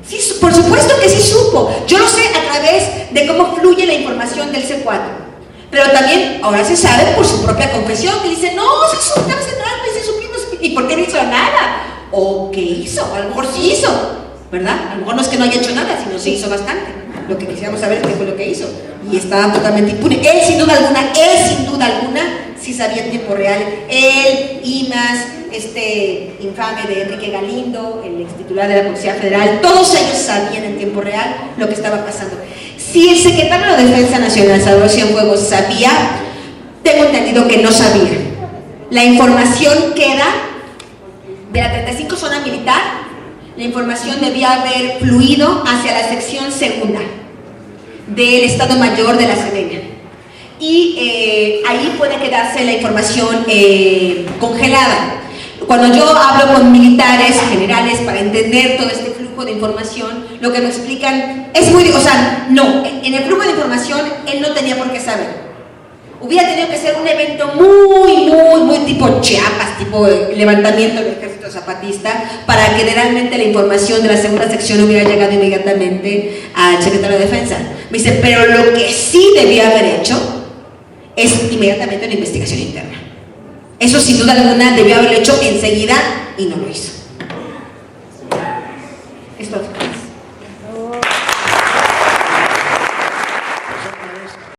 Sí, por supuesto que sí supo. Yo lo sé a través de cómo fluye la información del C4. Pero también ahora se sabe por su propia confesión que dice, no, se estaba cenando y se supimos. ¿Y por qué no hizo nada? ¿O qué hizo? A lo mejor sí hizo, ¿verdad? A lo mejor no es que no haya hecho nada, sino sí hizo bastante. Lo que quisiéramos saber es qué fue lo que hizo. Y estaba totalmente impune. Él sin duda alguna, sí sabía en tiempo real. Él, IMAS, este infame de Enrique Galindo, el ex titular de la Policía Federal, todos ellos sabían en tiempo real lo que estaba pasando. Si el secretario de la Defensa Nacional, Salvador Cienfuegos, sabía, tengo entendido que no sabía. La información queda de la 35 Zona Militar, la información debía haber fluido hacia la sección segunda del Estado Mayor de la Sedena. Y ahí puede quedarse la información congelada. Cuando yo hablo con militares, generales, para entender todo este flujo de información, lo que me explican es no, en el flujo de información él no tenía por qué saber. Hubiera tenido que ser un evento muy tipo Chiapas, tipo levantamiento del Ejército Zapatista, para que realmente la información de la segunda sección hubiera llegado inmediatamente al secretario de Defensa. Me dice, pero lo que sí debía haber hecho es inmediatamente una investigación interna. Eso sin duda alguna debió haberlo hecho enseguida y no lo hizo. Es todo.